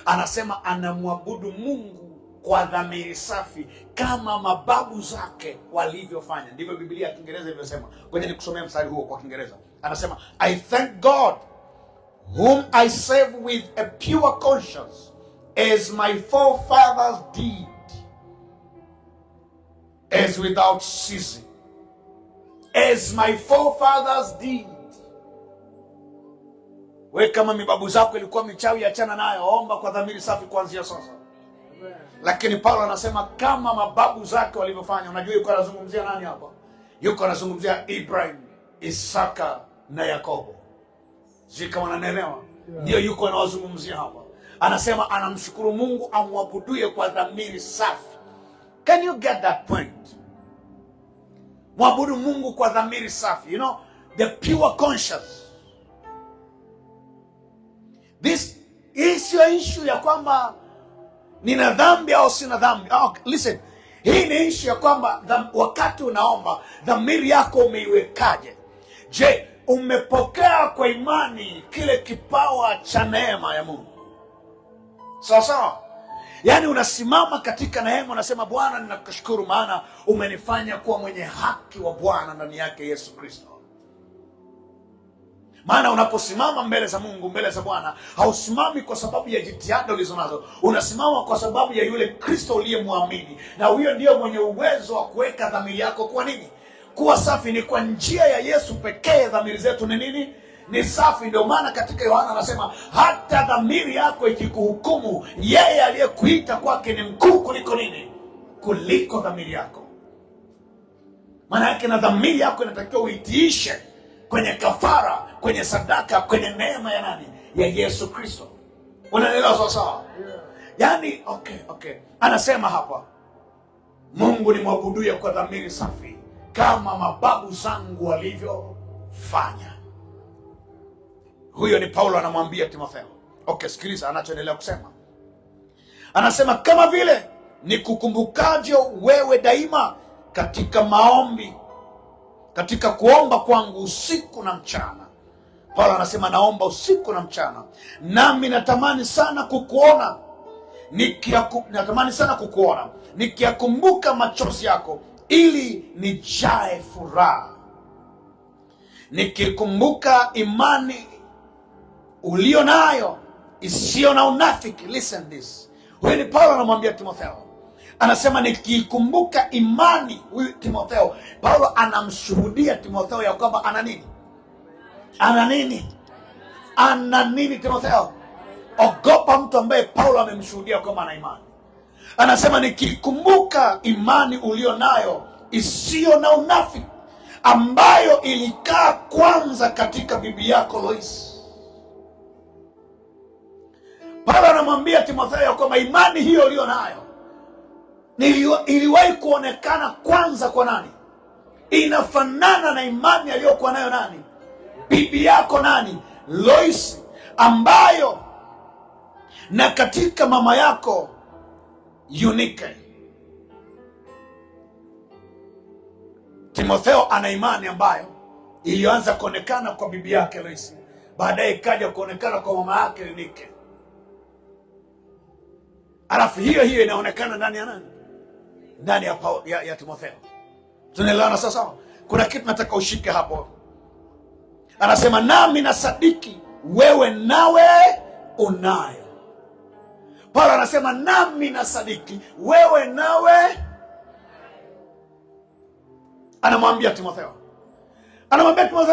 Anasema anamwabudu Mungu kwa dhamiri safi kama mababu zake walivyofanya. Ndivyo Biblia ya Kiingereza ilivyosema. Ngoja nikusomea mstari huo kwa Kiingereza. Anasema, I thank God whom I serve with a pure conscience, as my forefathers did, as without ceasing. As my forefathers did. We kama mibabu zako ilikuwa michawi, achana nayo, omba kwa dhamiri safi kuanzia sasa. Lakini Paulo anasema kama mababu zake walivyofanya. Unajua yuko anazungumzia nani hapa? Yuko anazungumzia Ibrahim, Isaka na Yakobo. Kama unanielewa? Ndio yuko anawazungumzia hapa. Anasema anamshukuru Mungu, amwabuduye kwa dhamiri safi. Can you get that point? Mwabudu Mungu kwa dhamiri safi. You know, the pure conscience. This is your issue ya kwamba nina dhambi au sina dhambi. Listen, hii ni issue ya kwamba wakati unaomba dhamiri yako umeiwekaje? Je, umepokea kwa imani kile kipawa cha neema ya Mungu? Sawa? Yaani unasimama katika neema, unasema Bwana ninakushukuru maana umenifanya kuwa mwenye haki wa Bwana ndani yake Yesu Kristo. Maana unaposimama mbele za Mungu, mbele za Bwana, hausimami kwa sababu ya jitihada ulizonazo. Unasimama kwa sababu ya yule Kristo uliyemwamini. Na huyo ndio mwenye uwezo wa kuweka dhamiri yako kwa nini? Kuwa safi. Ni kwa njia ya Yesu pekee dhamiri zetu ni nini? Ni safi. Ndio maana katika Yohana anasema hata dhamiri yako ikikuhukumu, yeye aliyekuita kwake ni mkuu kuliko nini? Kuliko dhamiri yako. Maana yake na dhamiri yako inatakiwa uitiishe kwenye kafara, kwenye sadaka, kwenye neema ya nani? Ya Yesu Kristo. Unaelewa sawa? Yaani okay. Anasema hapa, Mungu ni mwabuduye kwa dhamiri safi kama mababu zangu walivyofanya. Huyo ni Paulo anamwambia Timotheo. Sikiliza anachoendelea kusema. Anasema kama vile nikukumbukavyo wewe daima katika maombi, katika kuomba kwangu usiku na mchana. Paulo anasema naomba usiku na mchana. Nami natamani sana kukuona. Natamani sana kukuona nikiyakumbuka machozi yako, ili nijae furaha. Nikikumbuka imani ulio nayo isiyo na unafiki. Listen this. Huyu ni Paulo anamwambia Timotheo. Anasema nikikumbuka imani. Huyu Timotheo, Paulo anamshuhudia Timotheo ya kwamba ana nini? Ana nini Timotheo? Ogopa mtu ambaye Paulo amemshuhudia kwamba ana imani. Anasema nikikumbuka imani ulio nayo isiyo na unafiki, ambayo ilikaa kwanza katika bibi yako Lois. Paulo anamwambia Timotheo kwamba imani hiyo ulio nayo iliwahi kuonekana kwanza kwa nani? Inafanana na imani aliyokuwa nayo nani? Bibi yako nani? Lois, ambayo na katika mama yako Eunike. Timotheo ana imani ambayo ilianza kuonekana kwa bibi yake Lois, baadaye ikaja kuonekana kwa mama yake Eunike. Alafu hiyo inaonekana ndani ya nani? Ndani ya Timotheo. Tunaelewana sasa? Kuna kitu nataka ushike hapo. Anasema nami nasadiki wewe nawe unayo. Paulo anasema nami nasadiki wewe nawe. Anamwambia Timotheo.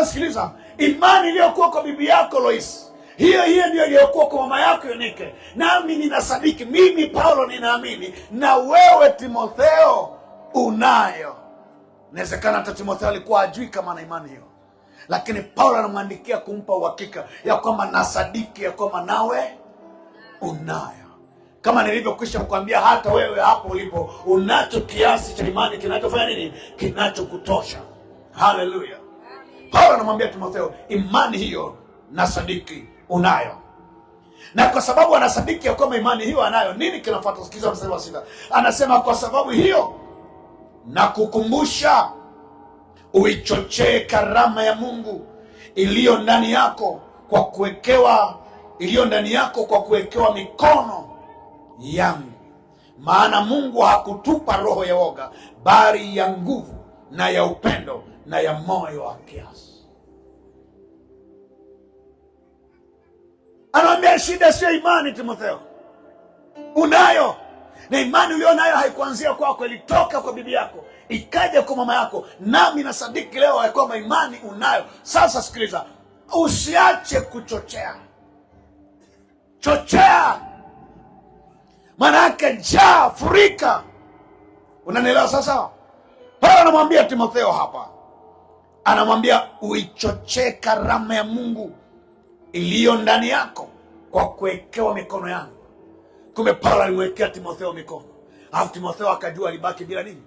Sikiliza, imani iliyokuwa kwa bibi yako Lois, hiyo ndio iliyokuwa kwa mama yako Eunike. Nami ninasadiki, mimi Paulo ninaamini, na wewe Timotheo unayo. Inawezekana hata Timotheo alikuwa ajui kama ana imani hiyo, lakini Paulo anamwandikia kumpa uhakika ya kwamba nasadiki ya kwamba nawe unayo. Kama nilivyokwisha kukwambia, hata wewe hapo ulipo unacho kiasi cha imani kinachofanya nini? Kinachokutosha. Haleluya. Paulo anamwambia Timotheo, imani hiyo nasadiki unayo. Na kwa sababu anasadiki ya kwamba imani hiyo anayo, nini kinafuata? Sikiza mstari wa 6. Anasema kwa sababu hiyo na kukumbusha uichochee karama ya Mungu iliyo ndani yako kwa kuwekewa mikono yangu. Maana Mungu hakutupa roho ya woga, bali ya nguvu na ya upendo na ya moyo wa kiasi. Anamwambia shida sio imani, Timotheo. Unayo, na imani ulionayo haikuanzia kwako, ilitoka kwa bibi yako, ikaja kwa mama yako, nami nasadiki leo ya kwamba imani unayo. Sasa sikiliza, usiache kuchochea. Chochea, maana yake jaa, furika. Unanielewa sasa? Paulo anamwambia Timotheo hapa, anamwambia uichochee karama ya Mungu iliyo ndani yako kwa kuwekewa mikono yangu. Kumbe Paulo aliwekea Timotheo mikono, alafu Timotheo akajua alibaki bila nini?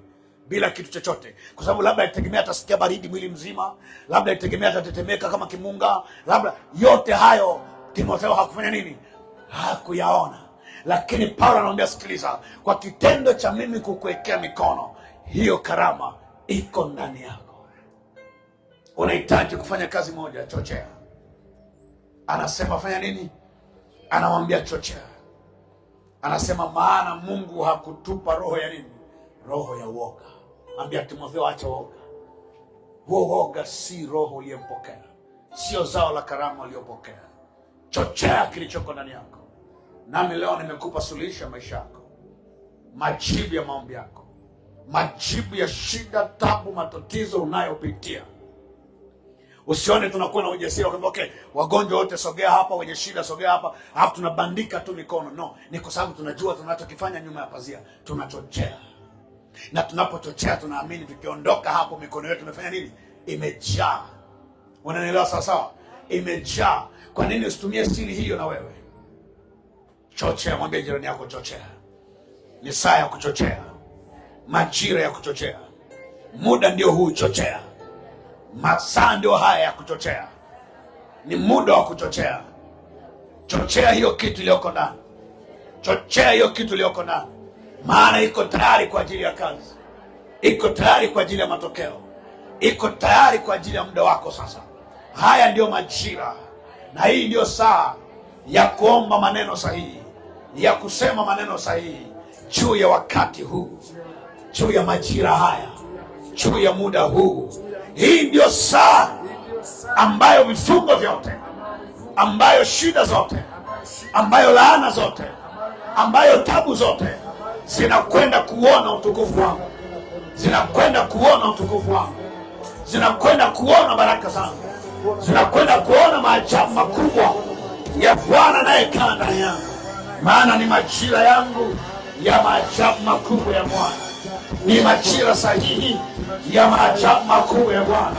Bila kitu chochote, kwa sababu labda alitegemea atasikia baridi mwili mzima, labda alitegemea atatetemeka kama kimunga, labda yote hayo Timotheo hakufanya nini? Hakuyaona. Lakini Paulo anamwambia sikiliza, kwa kitendo cha mimi kukuwekea mikono, hiyo karama iko ndani yako. Unahitaji kufanya kazi moja, chochea. Anasema fanya nini? Anamwambia chochea. Anasema maana Mungu hakutupa roho ya nini? Roho ya woga. Ambia Timotheo acha woga. Huo woga si roho uliyempokea, sio zao la karama uliyopokea. Chochea kilichoko ndani yako. Nami leo nimekupa suluhisho ya maisha yako, majibu ya maombi yako, majibu ya shida, tabu, matatizo unayopitia. Usione tunakuwa na ujasiri kwamba okay, wagonjwa wote sogea hapa, wenye shida sogea hapa, alafu tunabandika tu mikono. No, ni kwa sababu tunajua tunachokifanya nyuma ya pazia, tunachochea. Na tunapochochea tunaamini tukiondoka hapo mikono yetu imefanya nini? Imejaa. Unanielewa sawa sawa? Imejaa. Kwa nini usitumie siri hiyo na wewe? Chochea. Mwambie jirani yako chochea. Ni saa ya kuchochea, majira ya kuchochea, muda ndio huu, chochea. Masaa ndio haya ya kuchochea, ni muda wa kuchochea. Chochea hiyo kitu iliyoko ndani, chochea hiyo kitu iliyoko ndani, maana iko tayari kwa ajili ya kazi, iko tayari kwa ajili ya matokeo, iko tayari kwa ajili ya muda wako. Sasa haya ndio majira, na hii ndio saa ya kuomba maneno sahihi, ya kusema maneno sahihi juu ya wakati huu, juu ya majira haya, juu ya muda huu. Hii ndio saa ambayo vifungo vyote, ambayo shida zote, ambayo laana zote, ambayo tabu zote zinakwenda kuona utukufu wangu, zinakwenda kuona utukufu wangu, zinakwenda kuona baraka zangu, zinakwenda kuona maajabu makubwa ya Bwana anayekaa ndani yangu. Maana ni majira yangu ya maajabu makubwa ya Bwana, ni majira sahihi ya maajabu makubwa ya Bwana,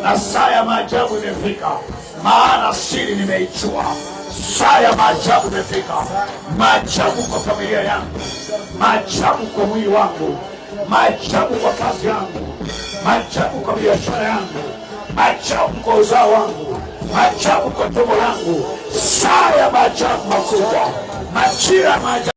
na saa ya maajabu imefika. Maana siri nimeichua, saa ya maajabu imefika. Maajabu kwa familia yangu, maajabu kwa mwili wangu, maajabu kwa kazi yangu, maajabu kwa biashara yangu, maajabu kwa uzao wangu, maajabu kwa tumbo langu. Saa ya maajabu makubwa, majira ya maajabu.